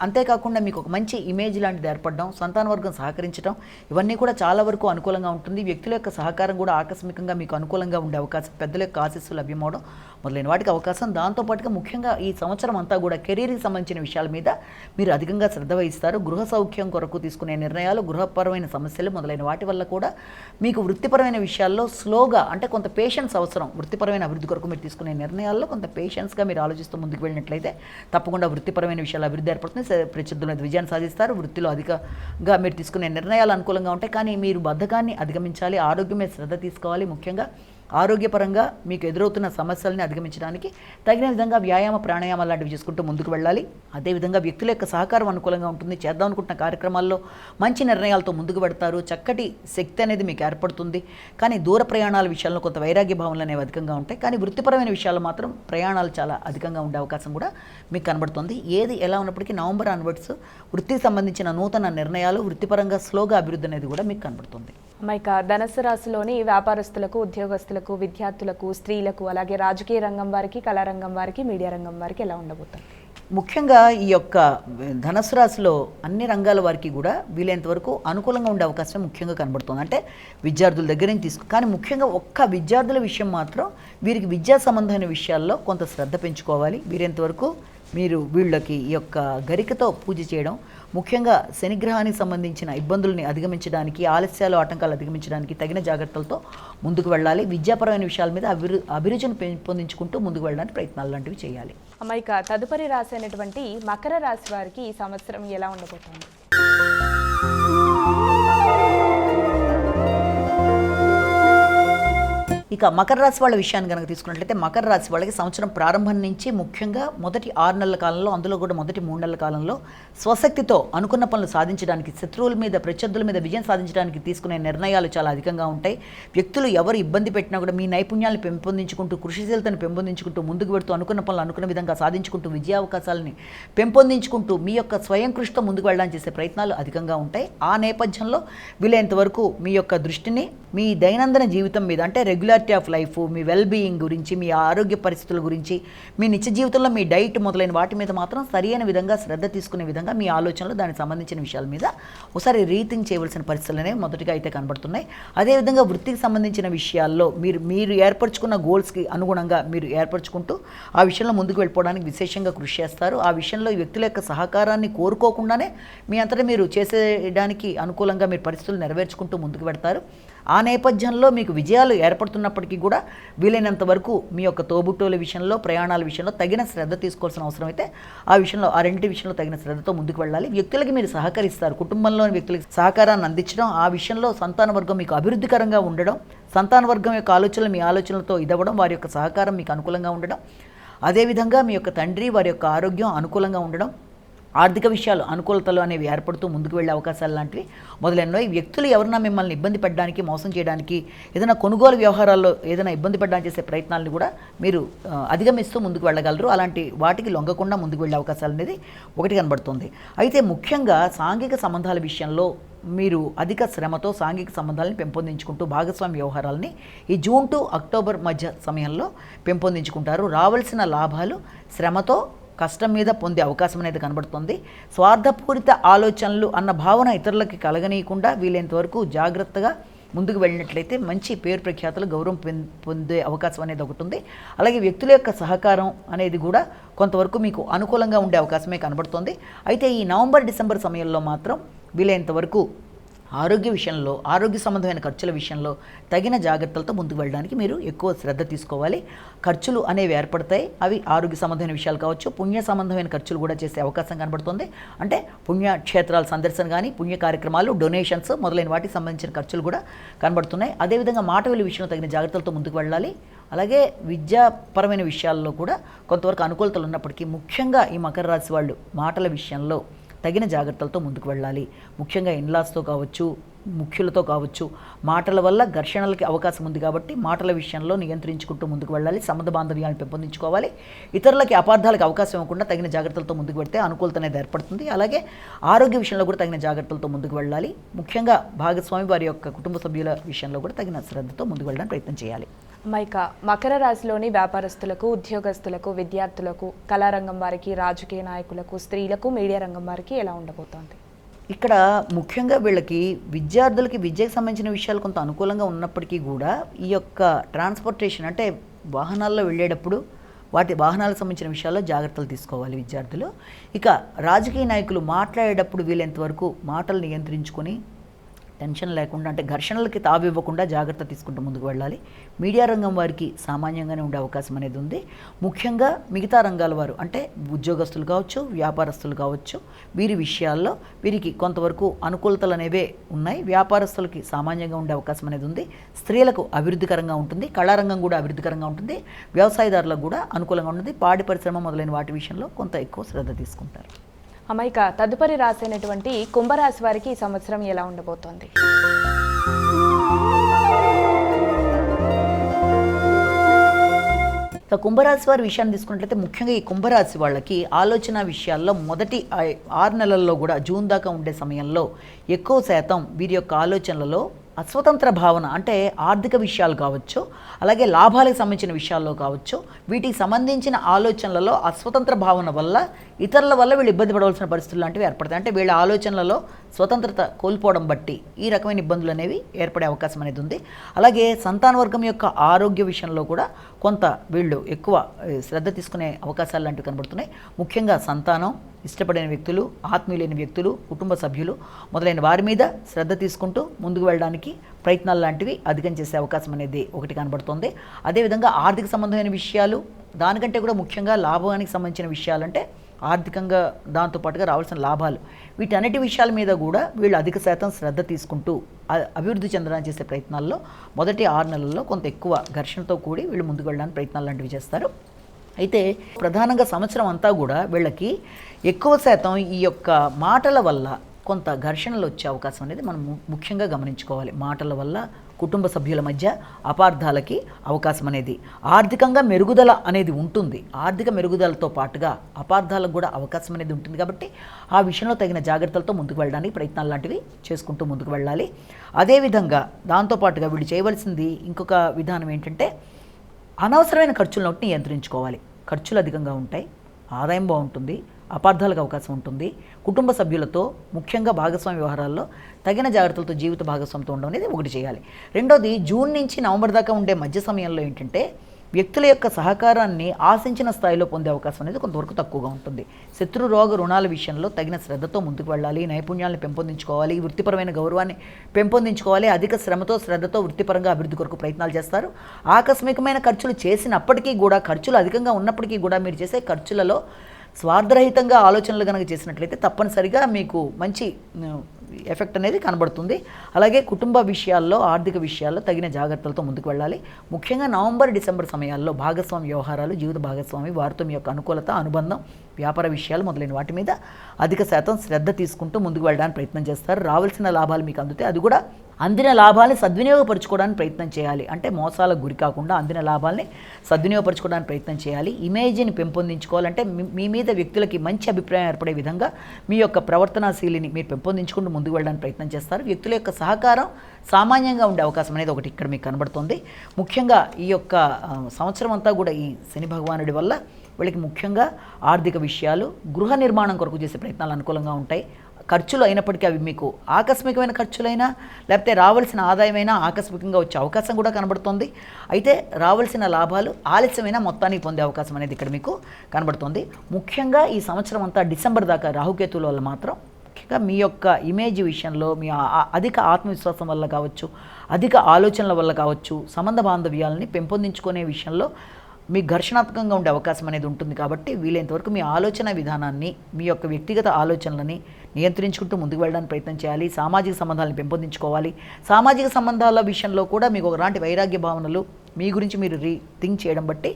అంతేకాకుండా మీకు ఒక మంచి ఇమేజ్ లాంటిది ఏర్పడడం, సంతాన వర్గం సహకరించడం, ఇవన్నీ కూడా చాలా వరకు అనుకూలంగా ఉంటుంది. వ్యక్తుల యొక్క సహకారం కూడా ఆకస్మికంగా మీకు అనుకూలంగా ఉండే అవకాశం, పెద్దల యొక్క ఆశీస్సులు లభ్యమవడం మొదలైన వాటికి అవకాశం. దాంతోపాటుగా ముఖ్యంగా ఈ సంవత్సరం అంతా కూడా కెరీర్కి సంబంధించిన విషయాల మీద మీరు అధికంగా శ్రద్ధ వహిస్తారు. గృహ సౌఖ్యం కొరకు తీసుకునే నిర్ణయాలు, గృహపరమైన సమస్యలు మొదలైన వాటి వల్ల కూడా మీకు వృత్తిపరమైన విషయాల్లో స్లోగా అంటే కొంత పేషెన్స్ అవసరం. వృత్తిపరమైన అభివృద్ధి కొరకు మీరు తీసుకునే నిర్ణయాల్లో కొంత పేషెన్స్గా మీరు ఆలోచిస్తూ ముందుకు వెళ్ళినట్లయితే తప్పకుండా వృత్తిపరమైన విషయాలు అభివృద్ధి ఏర్పడుతుంది. ప్రత్యర్థుల విజయాన్ని సాధిస్తారు. వృత్తిలో అధికంగా మీరు తీసుకునే నిర్ణయాలు అనుకూలంగా ఉంటాయి. కానీ మీరు బద్ధకాన్ని అధిగమించాలి. ఆరోగ్యం మీద శ్రద్ధ తీసుకోవాలి. ముఖ్యంగా ఆరోగ్యపరంగా మీకు ఎదురవుతున్న సమస్యల్ని అధిగమించడానికి తగిన విధంగా వ్యాయామ ప్రాణాయామాలు లాంటివి చేసుకుంటూ ముందుకు వెళ్ళాలి. అదేవిధంగా వ్యక్తుల యొక్క సహకారం అనుకూలంగా ఉంటుంది. చేద్దాం అనుకుంటున్న కార్యక్రమాల్లో మంచి నిర్ణయాలతో ముందుకు పెడతారు. చక్కటి శక్తి అనేది మీకు ఏర్పడుతుంది. కానీ దూర ప్రయాణాల విషయాల్లో కొంత వైరాగ్య భావనలు అనేవి అధికంగా ఉంటాయి. కానీ వృత్తిపరమైన విషయాల్లో మాత్రం ప్రయాణాలు చాలా అధికంగా ఉండే అవకాశం కూడా మీకు కనబడుతుంది. ఏది ఎలా ఉన్నప్పటికీ నవంబర్ ఆన్వర్డ్స్ వృత్తికి సంబంధించిన నూతన నిర్ణయాలు, వృత్తిపరంగా స్లోగా అభివృద్ధి అనేది కూడా మీకు కనబడుతుంది. ఇక ధనుసు రాశిలోని వ్యాపారస్తులకు, ఉద్యోగస్తులకు, విద్యార్థులకు, స్త్రీలకు, అలాగే రాజకీయ రంగం వారికి, కళారంగం వారికి, మీడియా రంగం వారికి ఎలా ఉండబోతుంది? ముఖ్యంగా ఈ యొక్క ధనుసు రాశిలో అన్ని రంగాల వారికి కూడా వీలైనంత వరకు అనుకూలంగా ఉండే అవకాశం ముఖ్యంగా కనబడుతుంది. అంటే విద్యార్థుల దగ్గర నుంచి కానీ ముఖ్యంగా ఒక్క విద్యార్థుల విషయం మాత్రం వీరికి విద్యా సంబంధమైన విషయాల్లో కొంత శ్రద్ధ పెంచుకోవాలి. వీలైనంత వరకు మీరు వీళ్ళకి ఈ యొక్క గరికతో పూజ చేయడం, ముఖ్యంగా శనిగ్రహానికి సంబంధించిన ఇబ్బందుల్ని అధిగమించడానికి, ఆలస్యాలు, ఆటంకాలు అధిగమించడానికి తగిన జాగ్రత్తలతో ముందుకు వెళ్ళాలి. విద్యాపరమైన విషయాల మీద అభిరుచిని పెంపొందించుకుంటూ ముందుకు వెళ్ళడానికి ప్రయత్నాలు లాంటివి చేయాలి. ఇక తదుపరి రాశి అయినటువంటి మకర రాశి వారికి ఈ సంవత్సరం ఎలా ఉండబోతోంది? ఇక మకర రాశి వాళ్ళ విషయాన్ని కనుక తీసుకున్నట్లయితే మకర రాశి వాళ్ళకి సంవత్సరం ప్రారంభం నుంచి ముఖ్యంగా మొదటి 6 నెలల కాలంలో, అందులో కూడా మొదటి 3 నెలల కాలంలో స్వశక్తితో అనుకున్న పనులు సాధించడానికి, శత్రువుల మీద, ప్రత్యర్థుల మీద విజయం సాధించడానికి తీసుకునే నిర్ణయాలు చాలా అధికంగా ఉంటాయి. వ్యక్తులు ఎవరు ఇబ్బంది పెట్టినా కూడా మీ నైపుణ్యాలను పెంపొందించుకుంటూ, కృషిశీలతను పెంపొందించుకుంటూ ముందుకు పెడుతూ అనుకున్న పనులు అనుకున్న విధంగా సాధించుకుంటూ విజయావకాశాలని పెంపొందించుకుంటూ మీ యొక్క స్వయం కృషితో ముందుకు వెళ్ళడానికి చేసే ప్రయత్నాలు అధికంగా ఉంటాయి. ఆ నేపథ్యంలో వీలైనంత వరకు మీ యొక్క దృష్టిని మీ దైనందిన జీవితం మీద, అంటే regularity of life, me well being గురించి, మీ ఆరోగ్య పరిస్థితుల గురించి, మీ నిత్య జీవితంలో మీ డైట్ మొదలైన వాటి మీద మాత్రం సరైన విధంగా శ్రద్ధ తీసుకునే విధంగా మీ ఆలోచనలు, దానికి సంబంధించిన విషయాల మీద ఒకసారి రీథింక్ చేయవలసిన పరిస్థితులు అనేవి మొదటిగా అయితే కనబడుతున్నాయి. అదేవిధంగా వృత్తికి సంబంధించిన విషయాల్లో మీరు ఏర్పరచుకున్న గోల్స్కి అనుగుణంగా మీరు ఏర్పరచుకుంటూ ఆ విషయంలో ముందుకు వెళ్ళిపోవడానికి విశేషంగా కృషి చేస్తారు. ఆ విషయంలో ఈ వ్యక్తుల యొక్క సహకారాన్ని కోరుకోకుండానే మీ అంతటా మీరు చేసేయడానికి అనుకూలంగా మీరు పరిస్థితులు నెరవేర్చుకుంటూ ముందుకు పెడతారు. ఆ నేపథ్యంలో మీకు విజయాలు ఏర్పడుతున్నప్పటికీ కూడా వీలైనంత వరకు మీ యొక్క తోబుట్టువుల విషయంలో, ప్రయాణాల విషయంలో తగిన శ్రద్ధ తీసుకోవాల్సిన అవసరం అయితే ఆ విషయంలో, ఆ రెండింటి విషయంలో తగిన శ్రద్ధతో ముందుకు వెళ్ళాలి. వ్యక్తులకి మీరు సహకరిస్తారు. కుటుంబంలోని వ్యక్తులకి సహకారాన్ని అందించడం, ఆ విషయంలో సంతాన వర్గం మీకు అభివృద్ధికరంగా ఉండడం, సంతాన వర్గం యొక్క ఆలోచనలు మీ ఆలోచనలతో ఇదవ్వడం, వారి యొక్క సహకారం మీకు అనుకూలంగా ఉండడం, అదేవిధంగా మీ యొక్క తండ్రి వారి యొక్క ఆరోగ్యం అనుకూలంగా ఉండడం, ఆర్థిక విషయాలు అనుకూలతలు అనేవి ఏర్పడుతూ ముందుకు వెళ్ళే అవకాశాలు లాంటివి మొదలైనవి. వ్యక్తులు ఎవరన్నా మిమ్మల్ని ఇబ్బంది పెట్టడానికి, మోసం చేయడానికి, ఏదైనా కొనుగోలు వ్యవహారాల్లో ఏదైనా ఇబ్బంది పెట్టడానికి చేసే ప్రయత్నాలను కూడా మీరు అధిగమిస్తూ ముందుకు వెళ్ళగలరు. అలాంటి వాటికి లొంగకుండా ముందుకు వెళ్ళే అవకాశాలు అనేది ఒకటి కనబడుతుంది. అయితే ముఖ్యంగా సాంఘిక సంబంధాల విషయంలో మీరు అధిక శ్రమతో సాంఘిక సంబంధాలను పెంపొందించుకుంటూ భాగస్వామ్య వ్యవహారాలని ఈ జూన్ టు అక్టోబర్ మధ్య సమయంలో పెంపొందించుకుంటారు. రావాల్సిన లాభాలు శ్రమతో, కష్టం మీద పొందే అవకాశం అనేది కనబడుతుంది. స్వార్థపూరిత ఆలోచనలు అన్న భావన ఇతరులకి కలగనీయకుండా వీలైనంత వరకు జాగ్రత్తగా ముందుకు వెళ్ళినట్లయితే మంచి పేరు ప్రఖ్యాతులు, గౌరవం పొందే అవకాశం అనేది ఒకటి ఉంది. అలాగే వ్యక్తుల యొక్క సహకారం అనేది కూడా కొంతవరకు మీకు అనుకూలంగా ఉండే అవకాశమే కనబడుతుంది. అయితే ఈ నవంబర్, డిసెంబర్ సమయంలో మాత్రం వీలైనంత వరకు ఆరోగ్య విషయంలో, ఆరోగ్య సంబంధమైన ఖర్చుల విషయంలో తగిన జాగ్రత్తలతో ముందుకు వెళ్ళడానికి మీరు ఎక్కువ శ్రద్ధ తీసుకోవాలి. ఖర్చులు అనేవి ఏర్పడతాయి. అవి ఆరోగ్య సంబంధమైన విషయాలు కావచ్చు, పుణ్య సంబంధమైన ఖర్చులు కూడా చేసే అవకాశం కనబడుతుంది. అంటే పుణ్యక్షేత్రాల సందర్శన కానీ, పుణ్య కార్యక్రమాలు, డొనేషన్స్ మొదలైన వాటికి సంబంధించిన ఖర్చులు కూడా కనబడుతున్నాయి. అదేవిధంగా మాట విలువ విషయంలో తగిన జాగ్రత్తలతో ముందుకు వెళ్ళాలి. అలాగే విద్యాపరమైన విషయాల్లో కూడా కొంతవరకు అనుకూలతలు ఉన్నప్పటికీ ముఖ్యంగా ఈ మకర రాశి వాళ్ళు మాటల విషయంలో తగిన జాగ్రత్తలతో ముందుకు వెళ్ళాలి. ముఖ్యంగా ఇన్లాస్తో కావచ్చు, ముఖ్యులతో కావచ్చు, మాటల వల్ల ఘర్షణలకి అవకాశం ఉంది కాబట్టి మాటల విషయంలో నియంత్రించుకుంటూ ముందుకు వెళ్ళాలి. సంబంధ బాంధవ్యాలను పెంపొందించుకోవాలి. ఇతరులకి అపార్థాలకు అవకాశం ఇవ్వకుండా తగిన జాగ్రత్తలతో ముందుకు పెడితే అనుకూలత అనేది ఏర్పడుతుంది. అలాగే ఆరోగ్య విషయంలో కూడా తగిన జాగ్రత్తలతో ముందుకు వెళ్ళాలి. ముఖ్యంగా భాగస్వామి వారి యొక్క కుటుంబ సభ్యుల విషయంలో కూడా తగిన శ్రద్ధతో ముందుకు వెళ్ళడానికి ప్రయత్నం చేయాలి. ఇక మకర రాశిలోని వ్యాపారస్తులకు, ఉద్యోగస్తులకు, విద్యార్థులకు, కళారంగం వారికి, రాజకీయ నాయకులకు, స్త్రీలకు, మీడియా రంగం వారికి ఎలా ఉండబోతోంది? ఇక్కడ ముఖ్యంగా వీళ్ళకి విద్యార్థులకి విద్యకు సంబంధించిన విషయాలు కొంత అనుకూలంగా ఉన్నప్పటికీ కూడా ఈ యొక్క ట్రాన్స్పోర్టేషన్, అంటే వాహనాల్లో వెళ్ళేటప్పుడు వాహనాలకు సంబంధించిన విషయాల్లో జాగ్రత్తలు తీసుకోవాలి విద్యార్థులు. ఇక రాజకీయ నాయకులు మాట్లాడేటప్పుడు వీలైనంత వరకు మాటలు నియంత్రించుకొని టెన్షన్ లేకుండా అంటే ఘర్షణలకి తావివ్వకుండా జాగ్రత్త తీసుకుంటూ ముందుకు వెళ్ళాలి. మీడియా రంగం వారికి సామాన్యంగానే ఉండే అవకాశం అనేది ఉంది. ముఖ్యంగా మిగతా రంగాల వారు అంటే ఉద్యోగస్తులు కావచ్చు, వ్యాపారస్తులు కావచ్చు, వీరి విషయాల్లో వీరికి కొంతవరకు అనుకూలతలు అనేవే ఉన్నాయి. వ్యాపారస్తులకి సామాన్యంగా ఉండే అవకాశం అనేది ఉంది. స్త్రీలకు అభివృద్ధికరంగా ఉంటుంది, కళారంగం కూడా అభివృద్ధికరంగా ఉంటుంది, వ్యవసాయదారులకు కూడా అనుకూలంగా ఉంటుంది. పాడి పరిశ్రమ మొదలైన వాటి విషయంలో కొంత ఎక్కువ శ్రద్ధ తీసుకుంటారు. అమ్మాయిక తదుపరి రాసైనటువంటి కుంభరాశి వారికి ఈ సంవత్సరం ఎలా ఉండబోతోంది? కుంభరాశి వారి విషయాన్ని తీసుకున్నట్లయితే ముఖ్యంగా ఈ కుంభరాశి వాళ్ళకి ఆలోచన విషయాల్లో మొదటి 6 నెలల్లో కూడా జూన్ దాకా ఉండే సమయంలో ఎక్కువ శాతం వీరి యొక్క ఆలోచనలలో అస్వతంత్ర భావన అంటే ఆర్థిక విషయాలు కావచ్చు, అలాగే లాభాలకు సంబంధించిన విషయాల్లో కావచ్చు, వీటికి సంబంధించిన ఆలోచనలలో అస్వతంత్ర భావన వల్ల ఇతరుల వల్ల వీళ్ళు ఇబ్బంది పడవలసిన పరిస్థితులు లాంటివి ఏర్పడతాయి. అంటే వీళ్ళ ఆలోచనలలో స్వతంత్రత కోల్పోవడం బట్టి ఈ రకమైన ఇబ్బందులు అనేవి ఏర్పడే అవకాశం అనేది ఉంది. అలాగే సంతాన వర్గం యొక్క ఆరోగ్య విషయంలో కూడా కొంత వీళ్ళు ఎక్కువ శ్రద్ధ తీసుకునే అవకాశాలు లాంటివి కనబడుతున్నాయి. ముఖ్యంగా సంతానం, ఇష్టపడిన వ్యక్తులు, ఆత్మీయులైన వ్యక్తులు, కుటుంబ సభ్యులు మొదలైన వారి మీద శ్రద్ధ తీసుకుంటూ ముందుకు వెళ్ళడానికి ప్రయత్నాలు లాంటివి అధికం చేసే అవకాశం అనేది ఒకటి కనబడుతుంది. అదేవిధంగా ఆర్థిక సంబంధమైన విషయాలు, దానికంటే కూడా ముఖ్యంగా లాభానికి సంబంధించిన విషయాలంటే ఆర్థికంగా దాంతోపాటుగా రావాల్సిన లాభాలు, వీటన్నిటి విషయాల మీద కూడా వీళ్ళు అధిక శాతం శ్రద్ధ తీసుకుంటూ అభివృద్ధి చెందడానికి చేసే ప్రయత్నాల్లో మొదటి 6 నెలల్లో కొంత ఎక్కువ ఘర్షణతో కూడి వీళ్ళు ముందుకు వెళ్ళడానికి ప్రయత్నాలు లాంటివి చేస్తారు. అయితే ప్రధానంగా సంవత్సరం అంతా కూడా వీళ్ళకి ఎక్కువ శాతం ఈ యొక్క మాటల వల్ల కొంత ఘర్షణలు వచ్చే అవకాశం అనేది మనం ముఖ్యంగా గమనించుకోవాలి. మాటల వల్ల కుటుంబ సభ్యుల మధ్య అపార్థాలకి అవకాశం అనేది, ఆర్థికంగా మెరుగుదల అనేది ఉంటుంది. ఆర్థిక మెరుగుదలతో పాటుగా అపార్థాలకు కూడా అవకాశం అనేది ఉంటుంది. కాబట్టి ఆ విషయంలో తగిన జాగ్రత్తలతో ముందుకు వెళ్ళడానికి ప్రయత్నాలు లాంటివి చేసుకుంటూ ముందుకు వెళ్ళాలి. అదేవిధంగా దాంతోపాటుగా వీళ్ళు చేయవలసింది ఇంకొక విధానం ఏంటంటే అనవసరమైన ఖర్చులను నియంత్రించుకోవాలి. ఖర్చులు అధికంగా ఉంటాయి, ఆదాయం బాగుంటుంది, అపార్థాలకు అవకాశం ఉంటుంది. కుటుంబ సభ్యులతో ముఖ్యంగా భాగస్వామి వ్యవహారాల్లో తగిన జాగ్రత్తలతో జీవిత భాగస్వామితో ఉండడం అనేది ఒకటి చేయాలి. రెండోది, జూన్ నుంచి నవంబర్ దాకా ఉండే మధ్య సమయంలో ఏంటంటే వ్యక్తుల యొక్క సహకారాన్ని ఆశించిన స్థాయిలో పొందే అవకాశం అనేది కొంతవరకు తక్కువగా ఉంటుంది. శత్రు రోగ రుణాల విషయంలో తగిన శ్రద్ధతో ముందుకు వెళ్ళాలి. నైపుణ్యాలను పెంపొందించుకోవాలి, వృత్తిపరమైన గౌరవాన్ని పెంపొందించుకోవాలి. అధిక శ్రద్ధతో వృత్తిపరంగా అభివృద్ధి కొరకు ప్రయత్నాలు చేస్తారు. ఆకస్మికమైన ఖర్చులు చేసినప్పటికీ కూడా, ఖర్చులు అధికంగా ఉన్నప్పటికీ కూడా మీరు చేసే ఖర్చులలో స్వార్థరహితంగా ఆలోచనలు కనుక చేసినట్లయితే తప్పనిసరిగా మీకు మంచి ఎఫెక్ట్ అనేది కనబడుతుంది. అలాగే కుటుంబ విషయాల్లో, ఆర్థిక విషయాల్లో తగిన జాగ్రత్తలతో ముందుకు వెళ్ళాలి. ముఖ్యంగా నవంబర్, డిసెంబర్ సమయాల్లో భాగస్వామి వ్యవహారాలు, జీవిత భాగస్వామి వారితో మీ యొక్క అనుకూలత, అనుబంధం, వ్యాపార విషయాలు మొదలైన వాటి మీద అధిక శాతం శ్రద్ధ తీసుకుంటూ ముందుకు వెళ్ళడానికి ప్రయత్నం చేస్తారు. రావాల్సిన లాభాలు మీకు అందుతాయి, అది కూడా అందిన లాభాలని సద్వినియోగపరచుకోవడానికి ప్రయత్నం చేయాలి. అంటే మోసాలకు గురి కాకుండా అందిన లాభాలని సద్వినియోగపరచుకోవడానికి ప్రయత్నం చేయాలి. ఇమేజ్ని పెంపొందించుకోవాలంటే మీ మీద వ్యక్తులకి మంచి అభిప్రాయం ఏర్పడే విధంగా మీ యొక్క ప్రవర్తనాశీలిని మీరు పెంపొందించుకుంటూ ముందుకు వెళ్ళడానికి ప్రయత్నం చేస్తారు. వ్యక్తుల యొక్క సహకారం సామాన్యంగా ఉండే అవకాశం అనేది ఒకటి ఇక్కడ మీకు కనబడుతుంది. ముఖ్యంగా ఈ యొక్క సంవత్సరం అంతా కూడా ఈ శని భగవానుడి వల్ల వీళ్ళకి ముఖ్యంగా ఆర్థిక విషయాలు, గృహ నిర్మాణం కొరకు చేసే ప్రయత్నాలు అనుకూలంగా ఉంటాయి. ఖర్చులు అయినప్పటికీ అవి మీకు ఆకస్మికమైన ఖర్చులైనా లేకపోతే రావాల్సిన ఆదాయమైనా ఆకస్మికంగా వచ్చే అవకాశం కూడా కనబడుతుంది. అయితే రావాల్సిన లాభాలు ఆలస్యమైన మొత్తానికి పొందే అవకాశం అనేది ఇక్కడ మీకు కనబడుతుంది. ముఖ్యంగా ఈ సంవత్సరం అంతా డిసెంబర్ దాకా రాహుకేతువుల వల్ల మాత్రం ముఖ్యంగా మీ యొక్క ఇమేజ్ విషయంలో, మీ అధిక ఆత్మవిశ్వాసం వల్ల కావచ్చు, అధిక ఆలోచనల వల్ల కావచ్చు, సంబంధ బాంధవ్యాలని పెంపొందించుకునే విషయంలో మీ ఘర్షణాత్మకంగా ఉండే అవకాశం అనేది ఉంటుంది. కాబట్టి వీలైనంతవరకు మీ ఆలోచన విధానాన్ని, మీ యొక్క వ్యక్తిగత ఆలోచనలని నియంత్రించుకుంటూ ముందుకు వెళ్ళడానికి ప్రయత్నం చేయాలి. సామాజిక సంబంధాలను పెంపొందించుకోవాలి. సామాజిక సంబంధాల విషయంలో కూడా మీకు ఒకలాంటి వైరాగ్య భావనలు మీ గురించి మీరు థింక్ చేయడం బట్టి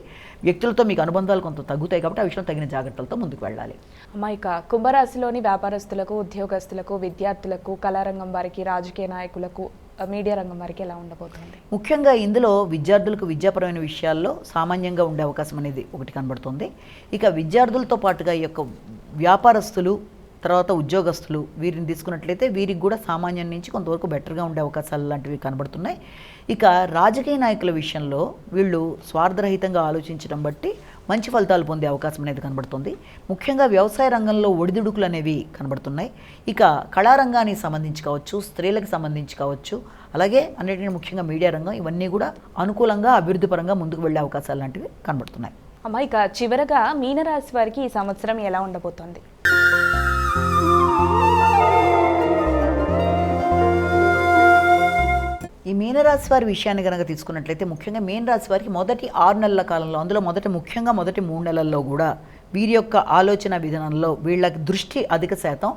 వ్యక్తులతో మీకు అనుబంధాలు కొంత తగ్గుతాయి. కాబట్టి ఆ విషయంలో తగిన జాగ్రత్తలతో ముందుకు వెళ్ళాలి. అమ్మాయిక కుంభరాశిలోని వ్యాపారస్తులకు, ఉద్యోగస్తులకు, విద్యార్థులకు, కళారంగం వారికి, రాజకీయ నాయకులకు, మీడియా రంగం వారికి ఎలా ఉండబోతుంది? ముఖ్యంగా ఇందులో విద్యార్థులకు విద్యాపరమైన విషయాల్లో సామాన్యంగా ఉండే అవకాశం అనేది ఒకటి కనబడుతుంది. ఇక విద్యార్థులతో పాటుగా ఈ యొక్క వ్యాపారస్తులు, తర్వాత ఉద్యోగస్తులు వీరిని తీసుకున్నట్లయితే వీరికి కూడా సామాన్యం నుంచి కొంతవరకు బెటర్గా ఉండే అవకాశాలు లాంటివి కనబడుతున్నాయి. ఇక రాజకీయ నాయకుల విషయంలో వీళ్ళు స్వార్థరహితంగా ఆలోచించడం బట్టి మంచి ఫలితాలు పొందే అవకాశం అనేది కనబడుతుంది. ముఖ్యంగా వ్యవసాయ రంగంలో ఒడిదుడుకులు అనేవి కనబడుతున్నాయి. ఇక కళారంగానికి సంబంధించి కావచ్చు, స్త్రీలకు సంబంధించి కావచ్చు, అలాగే అన్నిటిని ముఖ్యంగా మీడియా రంగం, ఇవన్నీ కూడా అనుకూలంగా అభివృద్ధి పరంగా ముందుకు వెళ్ళే అవకాశాలు లాంటివి కనబడుతున్నాయి. అమ్మాయిక చివరగా మీనరాశి వారికి ఈ సంవత్సరం ఎలా ఉండబోతోంది? ఈ మీనరాశి వారి విషయాన్ని కనుక తీసుకున్నట్లయితే ముఖ్యంగా మీనరాశి వారికి మొదటి 6 నెలల కాలంలో, అందులో మొదటి 3 నెలల్లో కూడా వీరి యొక్క ఆలోచన విధానంలో వీళ్ళకి దృష్టి అధిక శాతం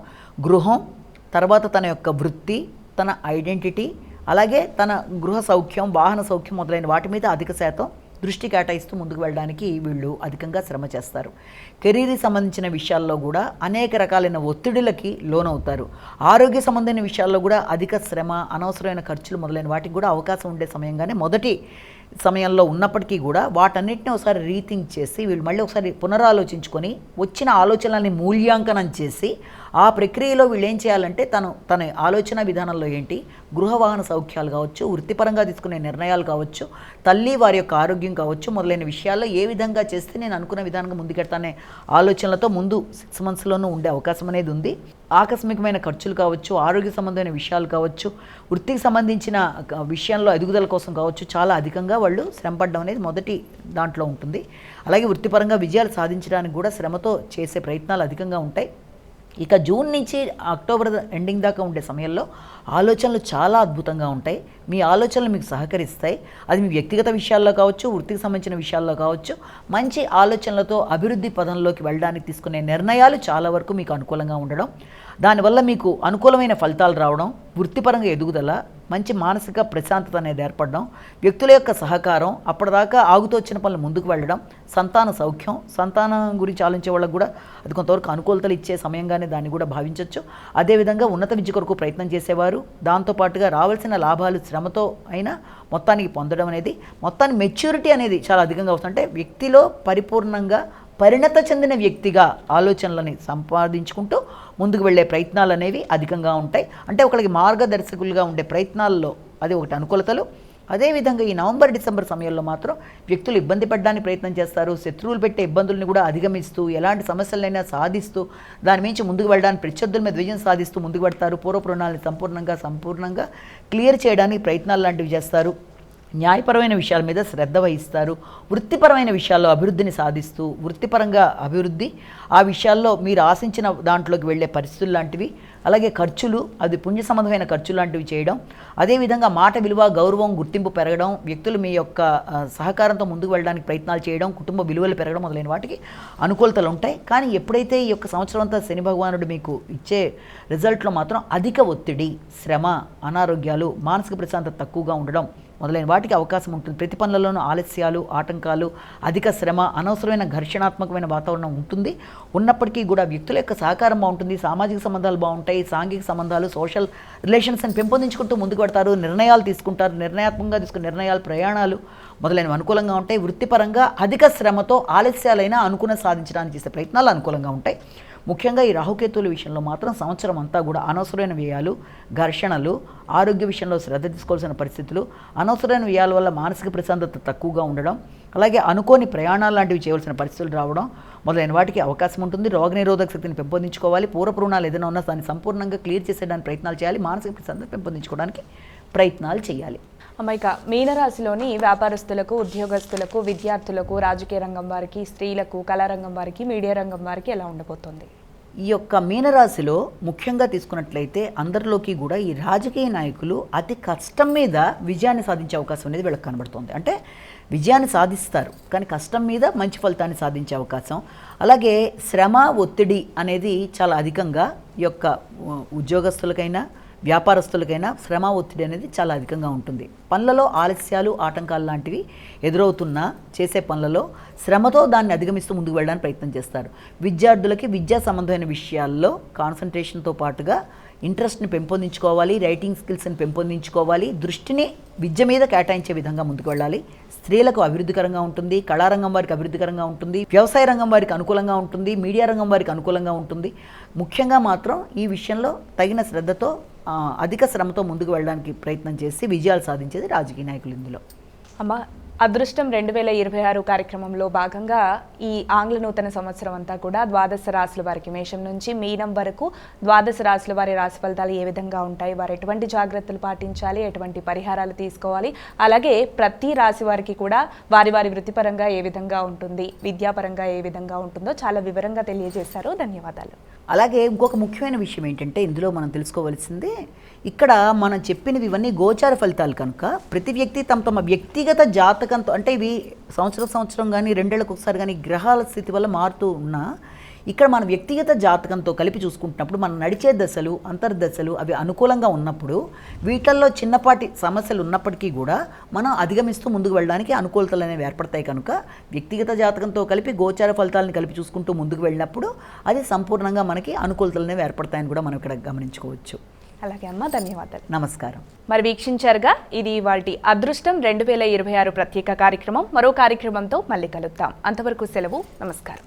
గృహం, తర్వాత తన యొక్క వృత్తి, తన ఐడెంటిటీ, అలాగే తన గృహ సౌఖ్యం, వాహన సౌఖ్యం మొదలైన వాటి మీద అధిక శాతం దృష్టి కేటాయిస్తూ ముందుకు వెళ్ళడానికి వీళ్ళు అధికంగా శ్రమ చేస్తారు. కెరీర్కి సంబంధించిన విషయాల్లో కూడా అనేక రకాలైన ఒత్తిడులకి లోనవుతారు. ఆరోగ్య సంబంధమైన విషయాల్లో కూడా అధిక శ్రమ, అనవసరమైన ఖర్చులు మొదలైన వాటికి కూడా అవకాశం ఉండే సమయంగానే మొదటి సమయంలో ఉన్నప్పటికీ కూడా వాటన్నిటిని ఒకసారి రీథింక్ చేసి వీళ్ళు మళ్ళీ ఒకసారి పునరాలోచించుకొని వచ్చిన ఆలోచనలని మూల్యాంకనం చేసి ఆ ప్రక్రియలో వీళ్ళు ఏం చేయాలంటే తన ఆలోచన విధానంలో ఏంటి, గృహ వాహన సౌఖ్యాలు కావచ్చు, వృత్తిపరంగా తీసుకునే నిర్ణయాలు కావచ్చు, తల్లి వారి యొక్క ఆరోగ్యం కావచ్చు మొదలైన విషయాల్లో ఏ విధంగా చేస్తే నేను అనుకున్న విధానంగా ముందుకెడతానే ఆలోచనలతో ముందు 6 మంత్స్లోనూ ఉండే అవకాశం అనేది ఉంది. ఆకస్మికమైన ఖర్చులు కావచ్చు, ఆరోగ్య సంబంధమైన విషయాలు కావచ్చు, వృత్తికి సంబంధించిన విషయంలో ఎదుగుదల కోసం కావచ్చు, చాలా అధికంగా వాళ్ళు శ్రమపడడం అనేది మొదటి దాంట్లో ఉంటుంది. అలాగే వృత్తిపరంగా విజయాలు సాధించడానికి కూడా శ్రమతో చేసే ప్రయత్నాలు అధికంగా ఉంటాయి. ఇక జూన్ నుంచి అక్టోబర్ ఎండింగ్ దాకా ఉండే సమయంలో ఆలోచనలు చాలా అద్భుతంగా ఉంటాయి. మీ ఆలోచనలు మీకు సహకరిస్తాయి. అది మీ వ్యక్తిగత విషయాల్లో కావచ్చు, వృత్తికి సంబంధించిన విషయాల్లో కావచ్చు, మంచి ఆలోచనలతో అభివృద్ధి పదంలోకి వెళ్ళడానికి తీసుకునే నిర్ణయాలు చాలా వరకు మీకు అనుకూలంగా ఉండడం, దానివల్ల మీకు అనుకూలమైన ఫలితాలు రావడం, వృత్తిపరంగా ఎదుగుదల, మంచి మానసిక ప్రశాంతత అనేది ఏర్పడడం, వ్యక్తుల యొక్క సహకారం, అప్పటిదాకా ఆగుతూ వచ్చిన పనులు ముందుకు వెళ్ళడం, సంతాన సౌఖ్యం, సంతానం గురించి ఆలోచించే వాళ్ళకు కూడా అది కొంతవరకు అనుకూలతలు ఇచ్చే సమయంగానే దాన్ని కూడా భావించవచ్చు. అదేవిధంగా ఉన్నత విద్య కొరకు ప్రయత్నం చేసేవారు, దాంతోపాటుగా రావాల్సిన లాభాలు శ్రమతో అయినా మొత్తానికి పొందడం అనేది, మొత్తాన్ని మెచ్యూరిటీ అనేది చాలా అధికంగా వస్తుంది. అంటే వ్యక్తిలో పరిపూర్ణంగా పరిణత చెందిన వ్యక్తిగా ఆలోచనలని సంపాదించుకుంటూ ముందుకు వెళ్ళే ప్రయత్నాలు అనేవి అధికంగా ఉంటాయి. అంటే ఒకరికి మార్గదర్శకులుగా ఉండే ప్రయత్నాల్లో అది ఒకటి అనుకూలతలు. అదేవిధంగా ఈ నవంబర్, డిసెంబర్ సమయంలో మాత్రం వ్యక్తులు ఇబ్బంది పడడానికి ప్రయత్నం చేస్తారు. శత్రువులు పెట్టే ఇబ్బందుల్ని కూడా అధిగమిస్తూ, ఎలాంటి సమస్యలైనా సాధిస్తూ, దాని మించి ముందుకు వెళ్ళడానికి, ప్రత్యర్థుల మీద విజయం సాధిస్తూ ముందుకు పెడతారు. పూర్వపు రుణాలని సంపూర్ణంగా క్లియర్ చేయడానికి ప్రయత్నాలు లాంటివి చేస్తారు. న్యాయపరమైన విషయాల మీద శ్రద్ధ వహిస్తారు. వృత్తిపరమైన విషయాల్లో అభివృద్ధిని సాధిస్తూ, వృత్తిపరంగా అభివృద్ధి, ఆ విషయాల్లో మీరు ఆశించిన దాంట్లోకి వెళ్ళే పరిస్థితులు లాంటివి, అలాగే ఖర్చులు, అది పుణ్య సంబంధమైన ఖర్చులు లాంటివి చేయడం, అదేవిధంగా మాట విలువ, గౌరవం, గుర్తింపు పెరగడం, వ్యక్తులు మీ యొక్క సహకారంతో ముందుకు వెళ్ళడానికి ప్రయత్నాలు చేయడం, కుటుంబ విలువలు పెరగడం మొదలైన వాటికి అనుకూలతలు ఉంటాయి. కానీ ఎప్పుడైతే ఈ యొక్క సంవత్సరం అంతా శని భగవానుడు మీకు ఇచ్చే రిజల్ట్లో మాత్రం అధిక ఒత్తిడి, శ్రమ, అనారోగ్యాలు, మానసిక ప్రశాంతత తక్కువగా ఉండడం మొదలైన వాటికి అవకాశం ఉంటుంది. ప్రతి పనులలోనూ ఆలస్యాలు, ఆటంకాలు, అధిక శ్రమ, అనవసరమైన ఘర్షణాత్మకమైన వాతావరణం ఉంటుంది. ఉన్నప్పటికీ కూడా వ్యక్తుల యొక్క సహకారం బాగుంటుంది, సామాజిక సంబంధాలు బాగుంటాయి, సాంఘిక సంబంధాలు, సోషల్ రిలేషన్స్ని పెంపొందించుకుంటూ ముందుకు పడతారు, నిర్ణయాలు తీసుకుంటారు, నిర్ణయాత్మకంగా తీసుకునే నిర్ణయాలు, ప్రయాణాలు మొదలైనవి అనుకూలంగా ఉంటాయి. వృత్తిపరంగా అధిక శ్రమతో ఆలస్యాలైనా అనుకున్న సాధించడానికి చేసే ప్రయత్నాలు అనుకూలంగా ఉంటాయి. ముఖ్యంగా ఈ రాహుకేతువుల విషయంలో మాత్రం సంవత్సరం అంతా కూడా అనవసరమైన వ్యయాలు, ఘర్షణలు, ఆరోగ్య విషయంలో శ్రద్ధ తీసుకోవాల్సిన పరిస్థితులు, అనవసరమైన వ్యయాల వల్ల మానసిక ప్రశాంతత తక్కువగా ఉండడం, అలాగే అనుకోని ప్రయాణాలు లాంటివి చేయవలసిన పరిస్థితులు రావడం మొదలైన వాటికి అవకాశం ఉంటుంది. రోగనిరోధక శక్తిని పెంపొందించుకోవాలి. పూర్వపు రుణాలు ఏదైనా ఉన్నా దాన్ని సంపూర్ణంగా క్లియర్ చేసేయడానికి ప్రయత్నాలు చేయాలి. మానసిక ప్రశాంతత పెంపొందించుకోవడానికి ప్రయత్నాలు చేయాలి. అమ్మాయిక మీనరాశిలోని వ్యాపారస్తులకు, ఉద్యోగస్తులకు, విద్యార్థులకు, రాజకీయ రంగం వారికి, స్త్రీలకు, కళారంగం వారికి, మీడియా రంగం వారికి ఎలా ఉండబోతోంది? ఈ యొక్క మీనరాశిలో ముఖ్యంగా తీసుకున్నట్లయితే అందరిలోకి కూడా ఈ రాజకీయ నాయకులు అతి కష్టం మీద విజయాన్ని సాధించే అవకాశం అనేది వీళ్ళకి కనబడుతుంది. అంటే విజయాన్ని సాధిస్తారు, కానీ కష్టం మీద మంచి ఫలితాన్ని సాధించే అవకాశం, అలాగే శ్రమ, ఒత్తిడి అనేది చాలా అధికంగా ఈ యొక్క ఉద్యోగస్తులకైనా వ్యాపారస్తులకైనా శ్రమ, ఒత్తిడి అనేది చాలా అధికంగా ఉంటుంది. పనులలో ఆలస్యాలు, ఆటంకాలు లాంటివి ఎదురవుతున్నా చేసే పనులలో శ్రమతో దాన్ని అధిగమిస్తూ ముందుకు వెళ్ళడానికి ప్రయత్నం చేస్తారు. విద్యార్థులకి విద్యా సంబంధమైన విషయాల్లో కాన్సన్ట్రేషన్తో పాటుగా ఇంట్రెస్ట్ని పెంపొందించుకోవాలి, రైటింగ్ స్కిల్స్ని పెంపొందించుకోవాలి, దృష్టిని విద్య మీద కేటాయించే విధంగా ముందుకు వెళ్ళాలి. స్త్రీలకు అభివృద్ధికరంగా ఉంటుంది, కళారంగం వారికి అభివృద్ధికరంగా ఉంటుంది, వ్యవసాయ రంగం వారికి అనుకూలంగా ఉంటుంది, మీడియా రంగం వారికి అనుకూలంగా ఉంటుంది. ముఖ్యంగా మాత్రం ఈ విషయంలో తగిన శ్రద్ధతో, అధిక శ్రమతో ముందుకు వెళ్ళడానికి ప్రయత్నం చేసి విజయాలు సాధించేది రాజకీయ నాయకులు. ఇందులో అమ్మ అదృష్టం 2026 కార్యక్రమంలో భాగంగా ఈ ఆంగ్ల నూతన సంవత్సరం అంతా కూడా ద్వాదశ రాశుల వారికి మేషం నుంచి మీనం వరకు ద్వాదశ రాశుల వారి రాశి ఫలితాలు ఏ విధంగా ఉంటాయి, వారు ఎటువంటి జాగ్రత్తలు పాటించాలి, ఎటువంటి పరిహారాలు తీసుకోవాలి, అలాగే ప్రతి రాశి వారికి కూడా వారి వారి వృత్తిపరంగా ఏ విధంగా ఉంటుంది, విద్యాపరంగా ఏ విధంగా ఉంటుందో చాలా వివరంగా తెలియజేశారు. ధన్యవాదాలు. అలాగే ఇంకొక ముఖ్యమైన విషయం ఏంటంటే ఇందులో మనం తెలుసుకోవాల్సిందే, ఇక్కడ మనం చెప్పినవి ఇవన్నీ గోచార ఫలితాలు కనుక ప్రతి వ్యక్తి తమ తమ వ్యక్తిగత జాతకంతో, అంటే ఇవి సంవత్సరం కానీ 2 ఏళ్లకు ఒకసారి కానీ గ్రహాల స్థితి వల్ల మారుతూ ఉన్నా ఇక్కడ మన వ్యక్తిగత జాతకంతో కలిపి చూసుకుంటున్నప్పుడు మనం నడిచే దశలు అంతర్దశలు అవి అనుకూలంగా ఉన్నప్పుడు వీటిల్లో చిన్నపాటి సమస్యలు ఉన్నప్పటికీ కూడా మనం అధిగమిస్తూ ముందుకు వెళ్ళడానికి అనుకూలతలు అనేవి ఏర్పడతాయి. కనుక వ్యక్తిగత జాతకంతో కలిపి గోచార ఫలితాలను కలిపి చూసుకుంటూ ముందుకు వెళ్ళినప్పుడు అది సంపూర్ణంగా మనకి అనుకూలతలు అనేవి ఏర్పడతాయని కూడా మనం ఇక్కడ గమనించుకోవచ్చు. అలాగే అమ్మ, ధన్యవాదాలు. నమస్కారం. మరి వీక్షించారుగా, ఇది ఇవాల్టి అదృష్టం 2026 ప్రత్యేక కార్యక్రమం. మరో కార్యక్రమంతో మళ్ళీ కలుద్దాం. అంతవరకు సెలవు. నమస్కారం.